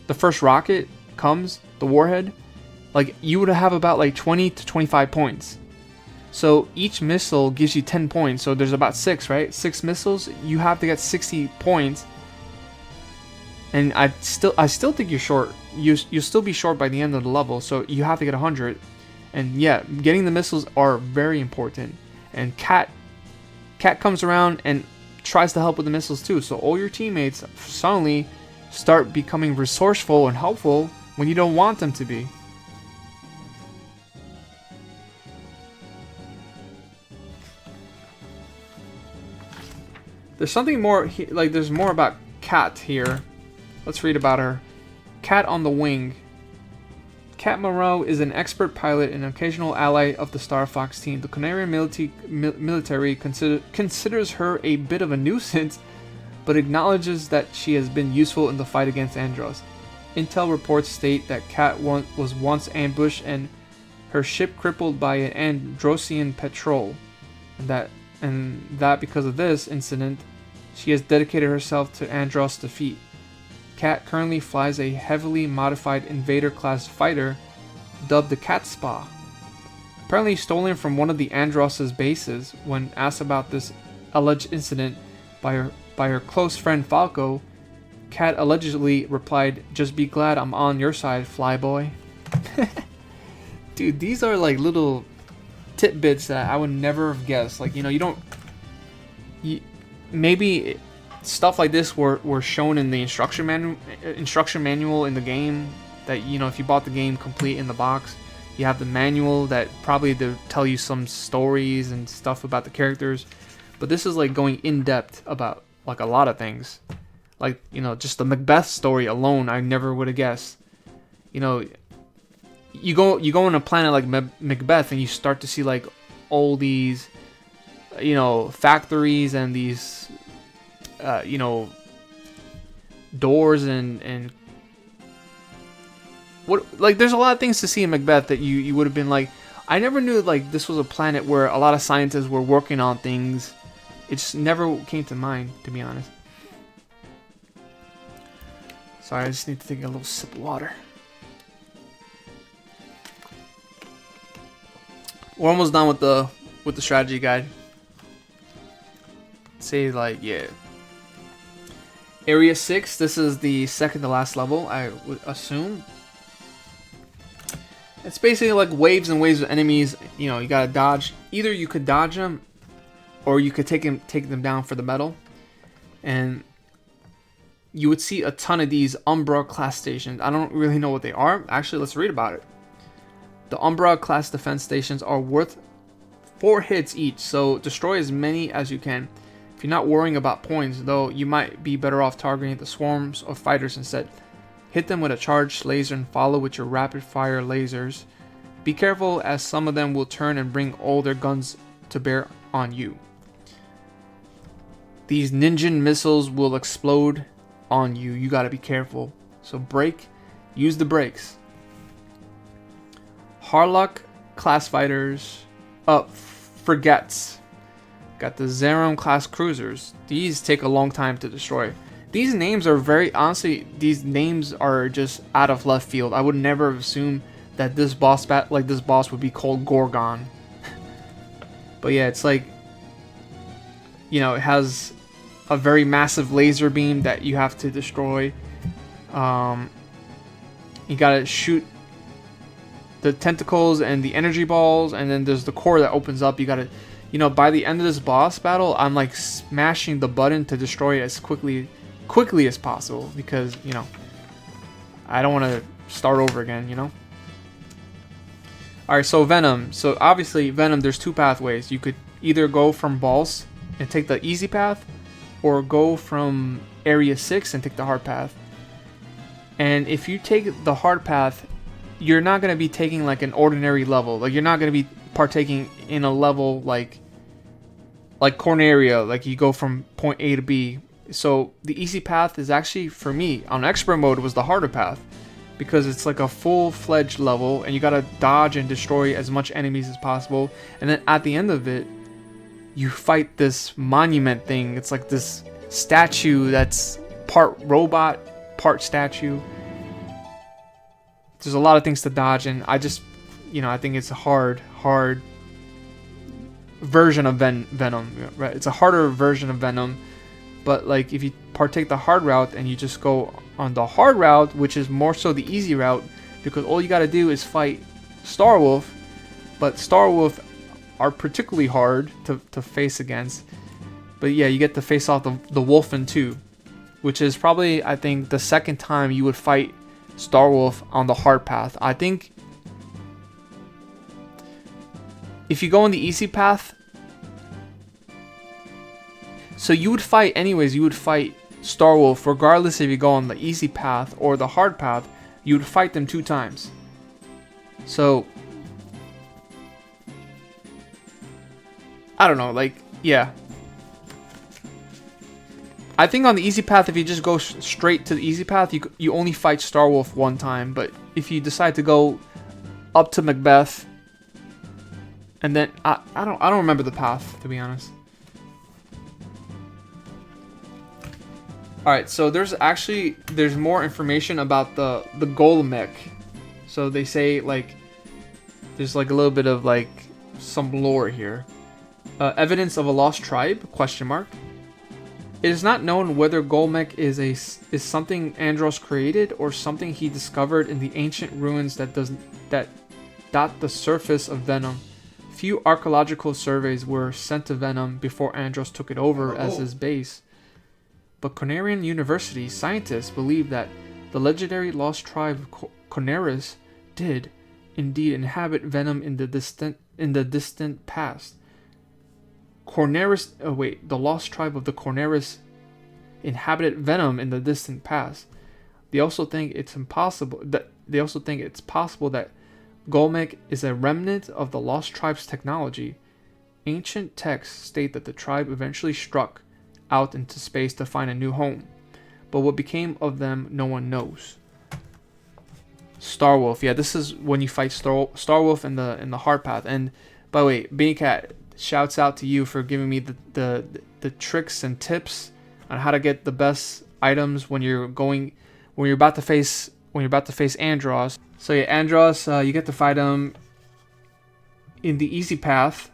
the first rocket comes, the warhead, like you would have about like 20 to 25 points. So each missile gives you 10 points, so there's about 6, right? 6 missiles, you have to get 60 points. And I still think you're short. You'll still be short by the end of the level, so you have to get 100. And yeah, getting the missiles are very important. And Cat comes around and tries to help with the missiles too. So all your teammates suddenly start becoming resourceful and helpful when you don't want them to be. There's something more, like there's more about Cat here. Let's read about her. Cat on the Wing. Cat Moreau is an expert pilot and occasional ally of the Star Fox team. The Canarian military considers her a bit of a nuisance, but acknowledges that she has been useful in the fight against Andros. Intel reports state that Cat was once ambushed and her ship crippled by an Androsian patrol, and that because of this incident, she has dedicated herself to Andros' defeat. Cat currently flies a heavily modified Invader-class fighter dubbed the Cat Spa. Apparently stolen from one of the Andros' bases. When asked about this alleged incident by her close friend Falco, Cat allegedly replied, "Just be glad I'm on your side, flyboy." Dude, these are like little tidbits that I would never have guessed. Like, you know, maybe stuff like this were shown in the instruction manual in the game, that, you know, if you bought the game complete in the box, you have the manual that probably to tell you some stories and stuff about the characters. But this is like going in depth about like a lot of things. Like, you know, just the Macbeth story alone, I never would have guessed. You know, you go on a planet like Macbeth, and you start to see like all these, you know, factories and these, you know, doors and what, like, there's a lot of things to see in Macbeth that you would have been like, I never knew like this was a planet where a lot of scientists were working on things. It just never came to mind, to be honest. Sorry, I just need to take a little sip of water. We're almost done with the strategy guide. Say like, yeah. Area 6, this is the second to last level, I would assume. It's basically like waves and waves of enemies. You know, you gotta dodge. Either you could dodge them, or you could take them down for the medal. And you would see a ton of these Umbra class stations. I don't really know what they are. Actually, let's read about it. The Umbra class defense stations are worth 4 hits each, so destroy as many as you can. If you're not worrying about points, though, you might be better off targeting the swarms of fighters instead. Hit them with a charged laser and follow with your rapid fire lasers. Be careful, as some of them will turn and bring all their guns to bear on you. These ninja missiles will explode on you. You gotta be careful. So use the brakes. Harlock class fighters. Frigates. Got the Zerum class cruisers. These take a long time to destroy. These names are these names are just out of left field. I would never assume that this boss would be called Gorgon. But yeah, it's like, you know, it has a very massive laser beam that you have to destroy. You gotta shoot the tentacles and the energy balls, and then there's the core that opens up. You gotta, you know, by the end of this boss battle, I'm like smashing the button to destroy it as quickly as possible, because, you know, I don't want to start over again, you know. Alright, so Venom. So obviously Venom, there's 2 pathways. You could either go from boss and take the easy path, or go from area 6 and take the hard path. And if you take the hard path, you're not going to be taking like an ordinary level. Like, you're not going to be partaking in a level like Corneria, like you go from point A to B. So the easy path is actually, for me, on expert mode, was the harder path, because it's like a full-fledged level and you gotta dodge and destroy as much enemies as possible. And then at the end of it, you fight this monument thing. It's like this statue that's part robot, part statue. There's a lot of things to dodge, and I just, you know, I think it's a hard version of Venom, right? It's a harder version of Venom. But like, if you partake the hard route and you just go on the hard route, which is more so the easy route, because all you got to do is fight Starwolf. But Starwolf are particularly hard to face against. But yeah, you get to face off the Wolfen too, which is probably, I think, the second time you would fight Starwolf on the hard path. I think if you go on the easy path, so you would fight anyways, you would fight Starwolf regardless if you go on the easy path or the hard path. You would fight them 2 times. So I don't know, like, yeah, I think on the easy path, if you just go straight to the easy path, you only fight Starwolf 1 time. But if you decide to go up to Macbeth, and then I don't remember the path, to be honest. Alright, so there's more information about the Golem. So they say, like, there's like a little bit of like some lore here. Evidence of a lost tribe? Question mark. It is not known whether Golmek is something Andros created or something he discovered in the ancient ruins that dot the surface of Venom. Few archaeological surveys were sent to Venom before Andros took it over as his base. But Cornerian University scientists believe that the legendary lost tribe of Corneris did indeed inhabit Venom in the distant past. The lost tribe of the Corneris inhabited Venom in the distant past. They also think it's possible that Golmek is a remnant of the lost tribe's technology. Ancient texts state that the tribe eventually struck out into space to find a new home, but what became of them, no one knows. Starwolf, yeah, this is when you fight Starwolf in the hard path. And by the way, Beancat, shouts out to you for giving me the tricks and tips on how to get the best items when you're about to face Andros. So yeah, Andros, you get to fight him in the easy path,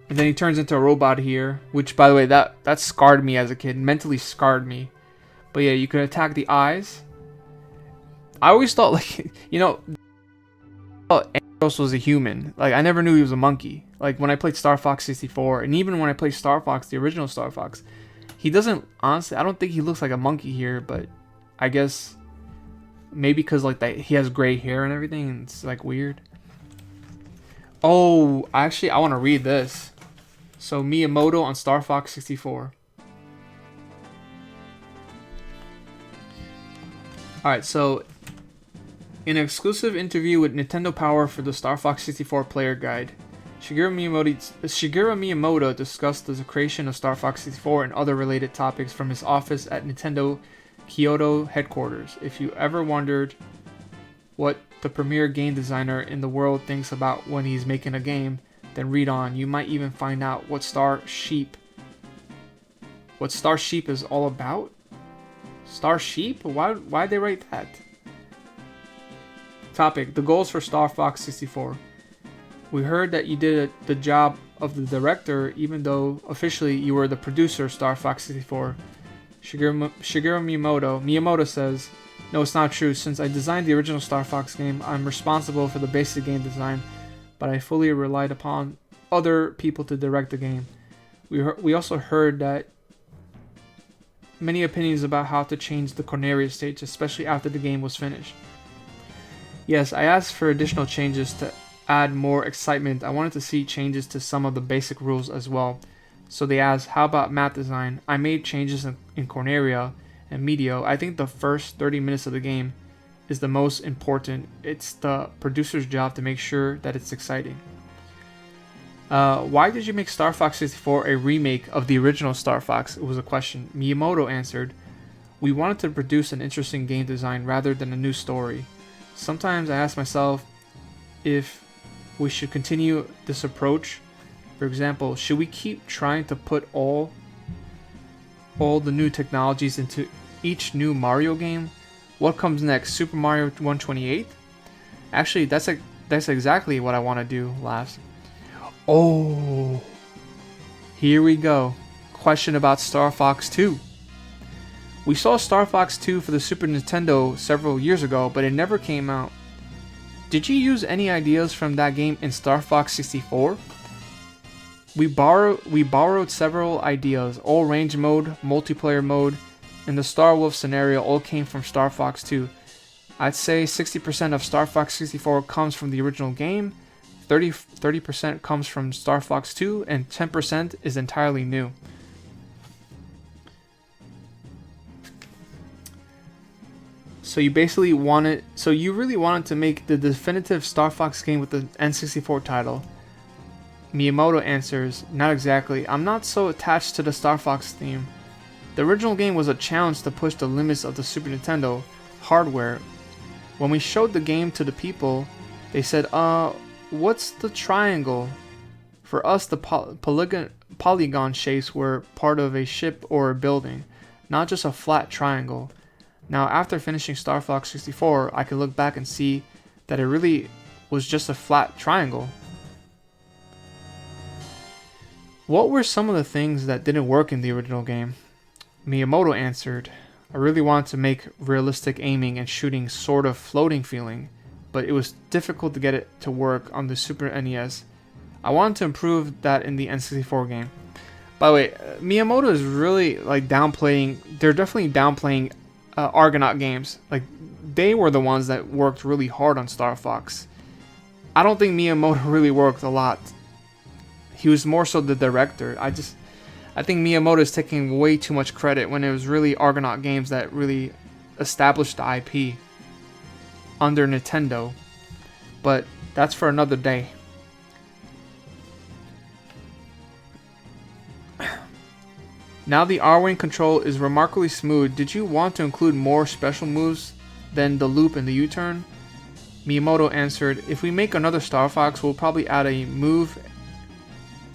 and then he turns into a robot here, which, by the way, that scarred me as a kid, mentally scarred me. But yeah, you can attack the eyes. I always thought, like, you know, Andros was a human. Like, I never knew he was a monkey. Like, when I played Star Fox 64, and even when I played Star Fox, the original Star Fox, he doesn't, honestly, I don't think he looks like a monkey here, but I guess maybe because, like, he has gray hair and everything, and it's, like, weird. Oh, actually, I want to read this. So, Miyamoto on Star Fox 64. Alright, so in an exclusive interview with Nintendo Power for the Star Fox 64 player guide, Shigeru Miyamoto discussed the creation of Star Fox 64 and other related topics from his office at Nintendo Kyoto headquarters. If you ever wondered what the premier game designer in the world thinks about when he's making a game, then read on. You might even find out what Starship is all about. Starship? Why'd they write that? Topic: the goals for Star Fox 64. We heard that you did the job of the director, even though officially you were the producer of Star Fox 64. Shigeru Miyamoto says, "No, it's not true. Since I designed the original Star Fox game, I'm responsible for the basic game design, but I fully relied upon other people to direct the game. We also heard that many opinions about how to change the Corneria stage, especially after the game was finished. Yes, I asked for additional changes to add more excitement. I wanted to see changes to some of the basic rules as well. So they asked, how about map design? I made changes in Corneria and Medio. I think the first 30 minutes of the game is the most important. It's the producer's job to make sure that it's exciting." Why did you make Star Fox 64 a remake of the original Star Fox? It was a question. Miyamoto answered, "We wanted to produce an interesting game design rather than a new story. Sometimes I ask myself if we should continue this approach. For example, should we keep trying to put all the new technologies into each new Mario game? What comes next? Super Mario 128? Actually, that's exactly what I want to do last." Oh, here we go. Question about Star Fox 2. We saw Star Fox 2 for the Super Nintendo several years ago, but it never came out. Did you use any ideas from that game in Star Fox 64? We borrowed several ideas. All range mode, multiplayer mode, and the Star Wolf scenario all came from Star Fox 2. I'd say 60% of Star Fox 64 comes from the original game, 30% comes from Star Fox 2, and 10% is entirely new. So you really wanted to make the definitive Star Fox game with the N64 title. Miyamoto answers, "Not exactly. I'm not so attached to the Star Fox theme. The original game was a challenge to push the limits of the Super Nintendo hardware. When we showed the game to the people, they said, what's the triangle?" For us, the polygon shapes were part of a ship or a building, not just a flat triangle. Now, after finishing Star Fox 64, I can look back and see that it really was just a flat triangle. What were some of the things that didn't work in the original game? Miyamoto answered, "I really wanted to make realistic aiming and shooting sort of floating feeling, but it was difficult to get it to work on the Super NES. I wanted to improve that in the N64 game." By the way, Miyamoto is really they're definitely downplaying Argonaut games. Like, they were the ones that worked really hard on Star Fox. I don't think Miyamoto really worked a lot. He was more so the director. I think Miyamoto is taking way too much credit when it was really Argonaut games that really established the IP under Nintendo. But that's for another day. Now the R-Wing control is remarkably smooth. Did you want to include more special moves than the loop and the U-turn? Miyamoto answered, "If we make another Star Fox, we'll probably add a move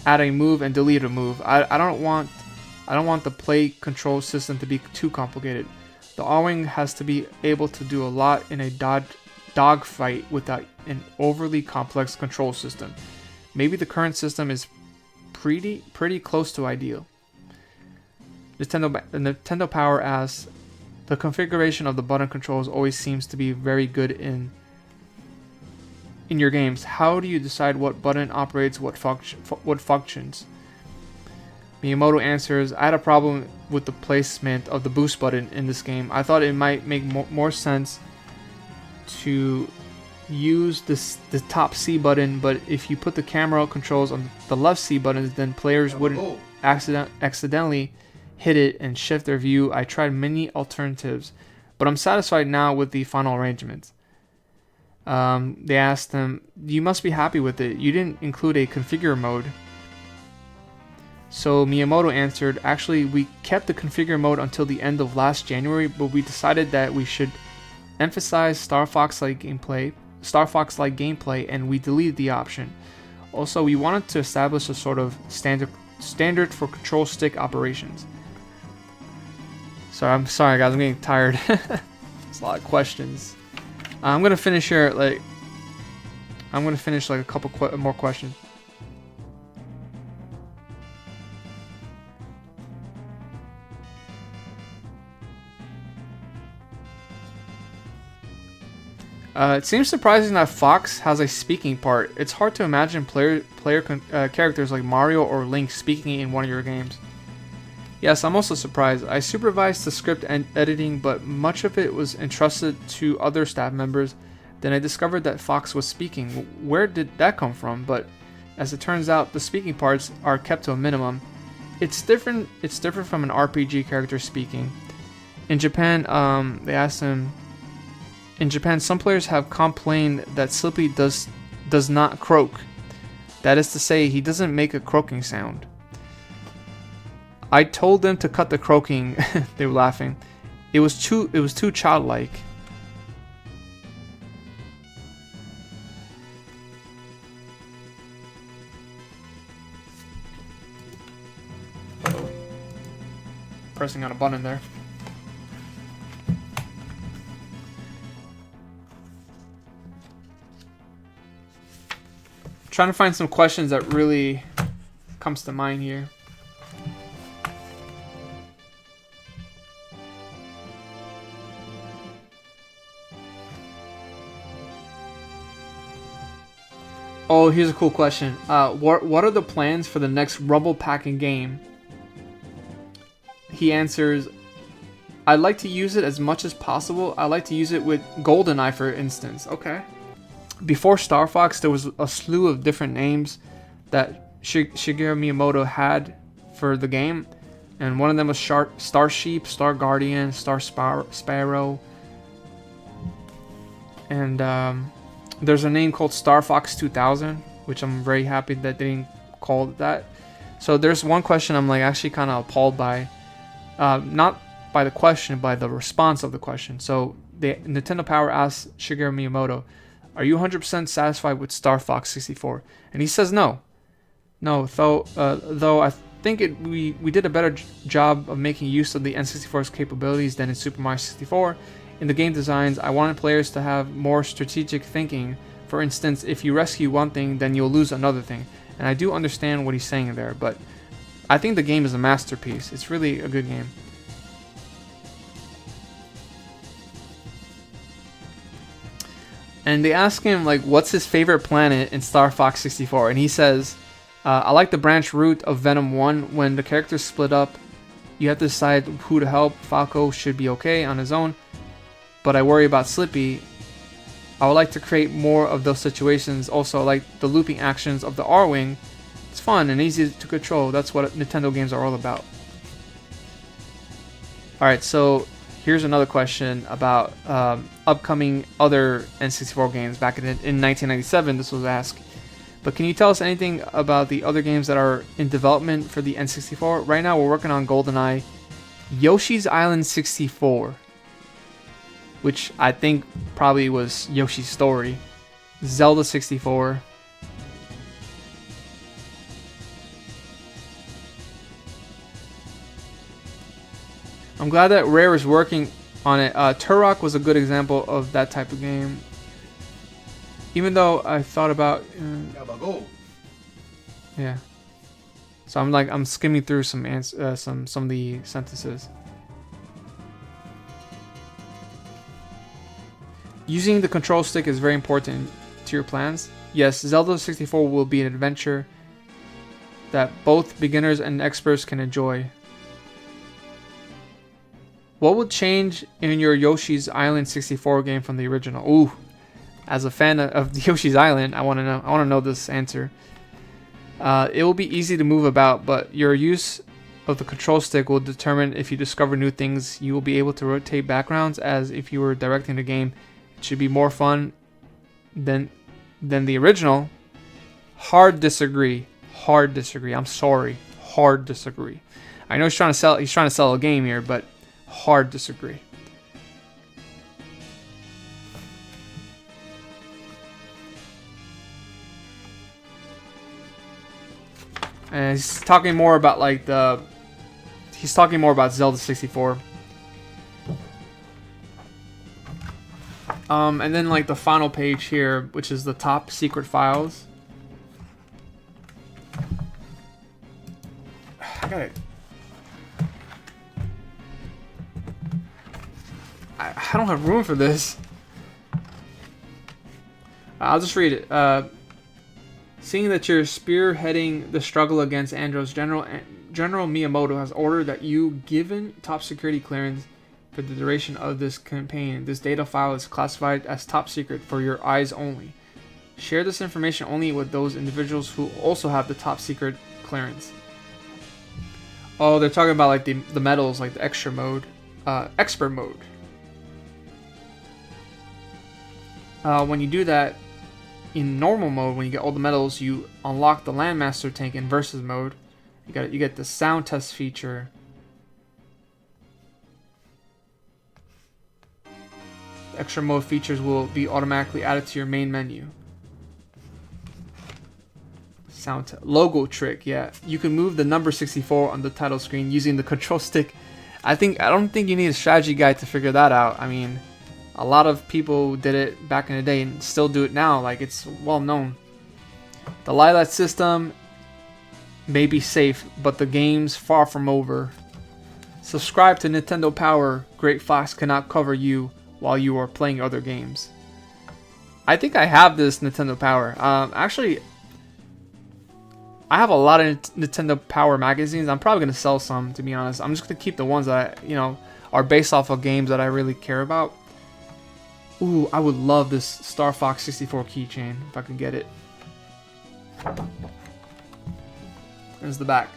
and delete a move. I don't want the play control system to be too complicated. The R-Wing has to be able to do a lot in a dogfight without an overly complex control system. Maybe the current system is pretty close to ideal." Nintendo Power asks, "The configuration of the button controls always seems to be very good in Star Fox 64. Why did you make the Star Fox 64 a remake? The configuration of the button controls always seems to be very good in in your games. How do you decide what button operates what functions? Miyamoto answers, I had a problem with the placement of the boost button in this game. I thought it might make more sense to use the top C button, but if you put the camera controls on the left C buttons, then players wouldn't accidentally hit it and shift their view. I tried many alternatives, but I'm satisfied now with the final arrangement. They asked him, you must be happy with it. You didn't include a configure mode. So Miyamoto answered, actually, we kept the configure mode until the end of last January, but we decided that we should emphasize Star Fox-like gameplay, and we deleted the option. Also, we wanted to establish a sort of standard for control stick operations. So I'm sorry, guys, I'm getting tired. There's a lot of questions. I'm gonna finish here. I'm gonna finish like a couple more questions. It seems surprising that Fox has a speaking part. It's hard to imagine characters like Mario or Link speaking in one of your games. Yes, I'm also surprised. I supervised the script and editing, but much of it was entrusted to other staff members. Then I discovered that Fox was speaking. Where did that come from? But as it turns out, the speaking parts are kept to a minimum. It's different from an RPG character speaking. In Japan, they asked him. In Japan, some players have complained that Slippy does not croak. That is to say, he doesn't make a croaking sound. I told them to cut the croaking. They were laughing. It was too childlike. Pressing on a button there. Trying to find some questions that really comes to mind here. Oh, here's a cool question. What are the plans for the next Rumble Packing game? He answers, I'd like to use it as much as possible. I like to use it with GoldenEye, for instance. Okay. Before Star Fox, there was a slew of different names that Shigeru Miyamoto had for the game. And one of them was Star Sheep, Star Guardian, Star Sparrow. And there's a name called Star Fox 2000, which I'm very happy that they didn't call it that. So there's one question I'm like actually kind of appalled by. Not by the question, by the response of the question. So Nintendo Power asked Shigeru Miyamoto, are you 100% satisfied with Star Fox 64? And he says no. No, though I think we did a better job of making use of the N64's capabilities than in Super Mario 64. In the game designs, I wanted players to have more strategic thinking. For instance, if you rescue one thing, then you'll lose another thing. And I do understand what he's saying there, but I think the game is a masterpiece. It's really a good game. And they ask him, like, what's his favorite planet in Star Fox 64? And he says, I like the branch route of Venom 1. When the characters split up, you have to decide who to help. Falco should be okay on his own, but I worry about Slippy. I would like to create more of those situations. Also, I like the looping actions of the R-Wing. It's fun and easy to control. That's what Nintendo games are all about. Alright, so here's another question about upcoming other N64 games. Back in 1997, this was asked. But can you tell us anything about the other games that are in development for the N64? Right now, we're working on GoldenEye, Yoshi's Island 64, which I think probably was Yoshi's Story, Zelda 64. I'm glad that Rare is working on it. Turok was a good example of that type of game. Even though I thought about... yeah. So I'm skimming through some of the sentences. Using the control stick is very important. to your plans? Yes, Zelda 64 will be an adventure that both beginners and experts can enjoy. What would change in your Yoshi's Island 64 game from the original? Ooh, as a fan of Yoshi's Island, I want to know. I want to know this answer. It will be easy to move about, but your use of the control stick will determine if you discover new things. You will be able to rotate backgrounds as if you were directing the game. It should be more fun than the original. Hard disagree. Hard disagree. I'm sorry. Hard disagree. I know he's trying to sell a game here, but hard disagree. And he's talking more about he's talking more about Zelda 64. And then like the final page here, which is the top secret files. I got it. I don't have room for this. I'll just read it. Seeing that you're spearheading the struggle against Andros, General Miyamoto has ordered that you given top security clearance for the duration of this campaign. This data file is classified as top secret for your eyes only. Share this information only with those individuals who also have the top secret clearance. Oh, they're talking about like the medals, like the extra mode, expert mode. When you do that, in normal mode, when you get all the medals, you unlock the Landmaster tank in versus mode. You get the sound test feature. The extra mode features will be automatically added to your main menu. Logo trick, yeah. You can move the number 64 on the title screen using the control stick. I don't think you need a strategy guide to figure that out. I mean, a lot of people did it back in the day and still do it now. Like, it's well known. The Lilat system may be safe, but the game's far from over. Subscribe to Nintendo Power. Great Fox cannot cover you while you are playing other games. I think I have this Nintendo Power. Actually, I have a lot of Nintendo Power magazines. I'm probably going to sell some, to be honest. I'm just going to keep the ones that, are based off of games that I really care about. Ooh, I would love this Star Fox 64 keychain if I could get it. There's the back.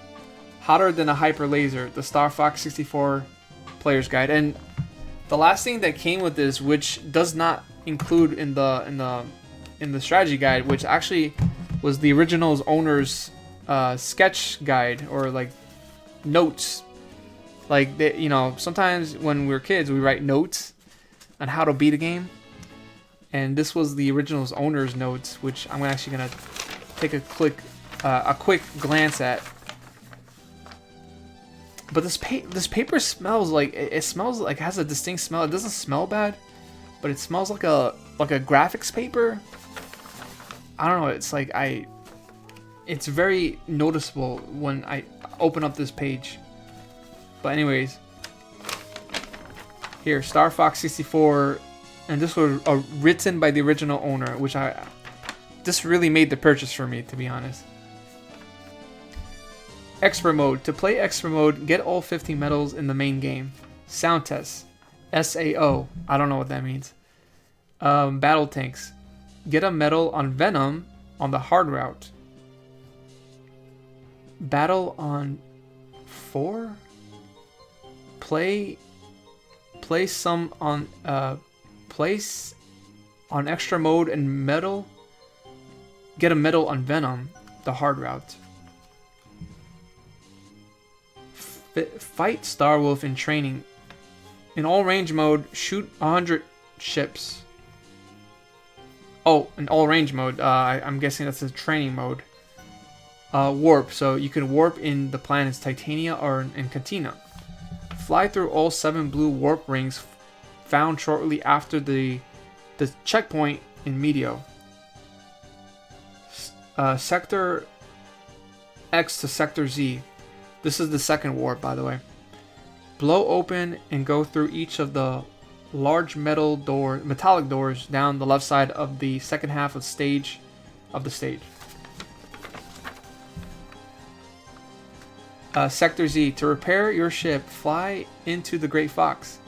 Hotter than a hyper laser, the Star Fox 64 player's guide. And the last thing that came with this, which does not include in the strategy guide, which actually was the original's owner's sketch guide, or like notes. Like sometimes when we were kids, we write notes on how to beat a game, and this was the original's owner's notes, which I'm actually gonna take a quick glance at. But this paper smells like it smells like it has a distinct smell. It doesn't smell bad, but it smells like a graphics paper. I don't know. It's like it's very noticeable when I open up this page. But anyways, here, Star Fox 64, and this was written by the original owner, which this really made the purchase for me, to be honest. Expert mode. To play expert mode, get all 50 medals in the main game. Sound test. SAO. I don't know what that means. Battle tanks. Get a medal on Venom on the hard route. Battle on 4. Place on extra mode and medal. Get a medal on Venom, the hard route. Fight Starwolf in training. In all range mode, shoot 100 ships. Oh, in all range mode. I'm guessing that's a training mode. Warp. So you can warp in the planets Titania or in Cantina. Fly through all 7 blue warp rings found shortly after the checkpoint in Medio. Sector X to Sector Z. This is the second warp, by the way. Blow open and go through each of the large metallic doors down the left side of the second half of the stage. Sector Z. To repair your ship, fly into the Great Fox.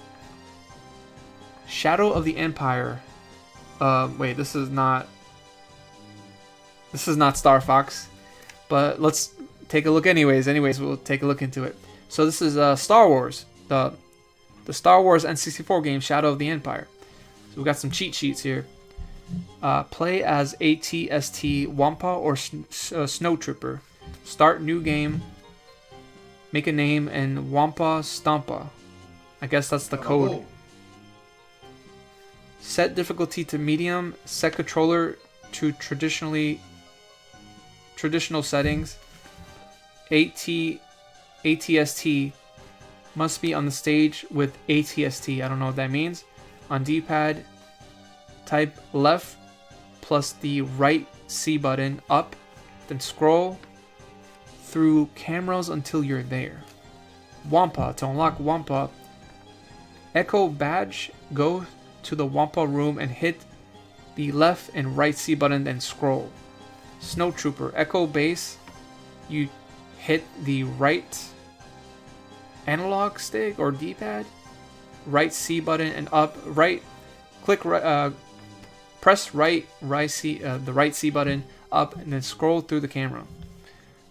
Shadow of the Empire. Wait, this is not Star Fox, but let's take a look anyways. We'll take a look into it. So this is Star Wars, the Star Wars N64 game, Shadow of the Empire. So we've got some cheat sheets here. Play as ATST Wampa or Snow Trooper. Start new game. Make a name and Wampa Stompa. I guess that's the code. Set difficulty to medium. Set controller to traditional settings. ATST must be on the stage with ATST. I don't know what that means. On D-pad, type left plus the right C button up, then scroll through cameras until you're there. Wampa. To unlock Wampa, Echo Badge, go to the Wampa room and hit the left and right C button, then scroll. Snow Trooper. Echo Base, you hit the right analog stick or D-pad, right C button and up, right click right, press right C, the right C button up, and then scroll through the camera.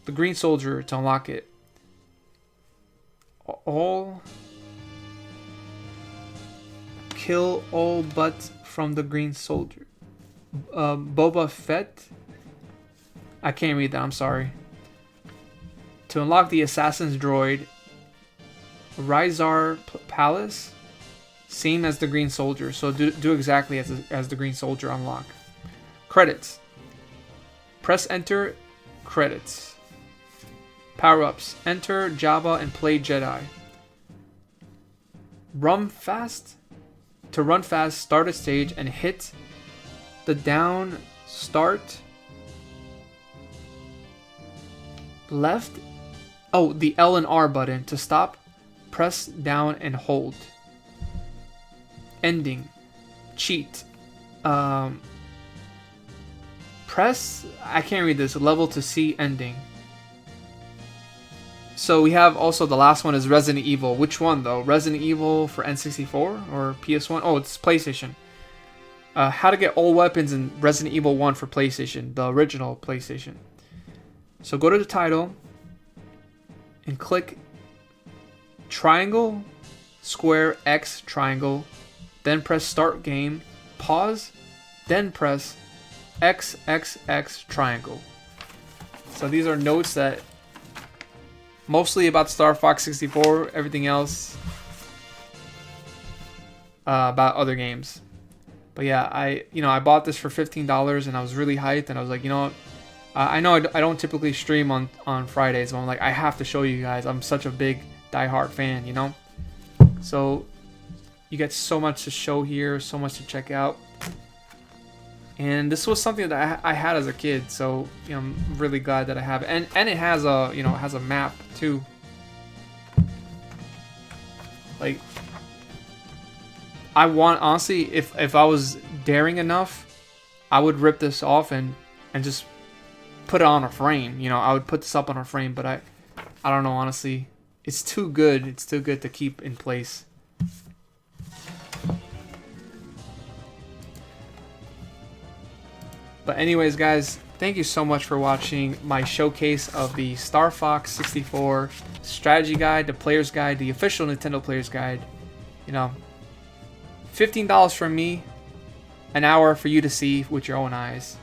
The Green Soldier. To unlock it, kill all but from the Green Soldier. Boba Fett. I can't read that, I'm sorry. To unlock the Assassin's Droid, Rizar Palace, same as the Green Soldier. So do exactly as the Green Soldier unlock. Credits. Press enter, credits. Power-ups. Enter Jabba and play Jedi. Run fast. To run fast, start a stage and hit the down start left. Oh, the L and R button. To stop, press down and hold. Ending. Cheat. Press, I can't read this, level to see ending. So we have also the last one is Resident Evil. Which one though? Resident Evil for N64 or PS1? Oh, it's PlayStation. How to get all weapons in Resident Evil 1 for PlayStation, the original PlayStation. So go to the title and click triangle, square, X, triangle, then press start game, pause, then press X, X, X, triangle. So these are notes that mostly about Star Fox 64, everything else about other games. But yeah, I bought this for $15 and I was really hyped, and I was like, you know what? I know I don't typically stream on Fridays, but I'm like, I have to show you guys. I'm such a big diehard fan, you know? So you get so much to show here, so much to check out. And this was something that I had as a kid, so I'm really glad that I have it. And it has a it has a map too. Like, I want, honestly, if I was daring enough, I would rip this off and just put it on a frame. I would put this up on a frame, but I don't know, honestly. It's too good. It's too good to keep in place. But anyways, guys, thank you so much for watching my showcase of the Star Fox 64 strategy guide, the player's guide, the official Nintendo player's guide. $15 from me, an hour for you to see with your own eyes.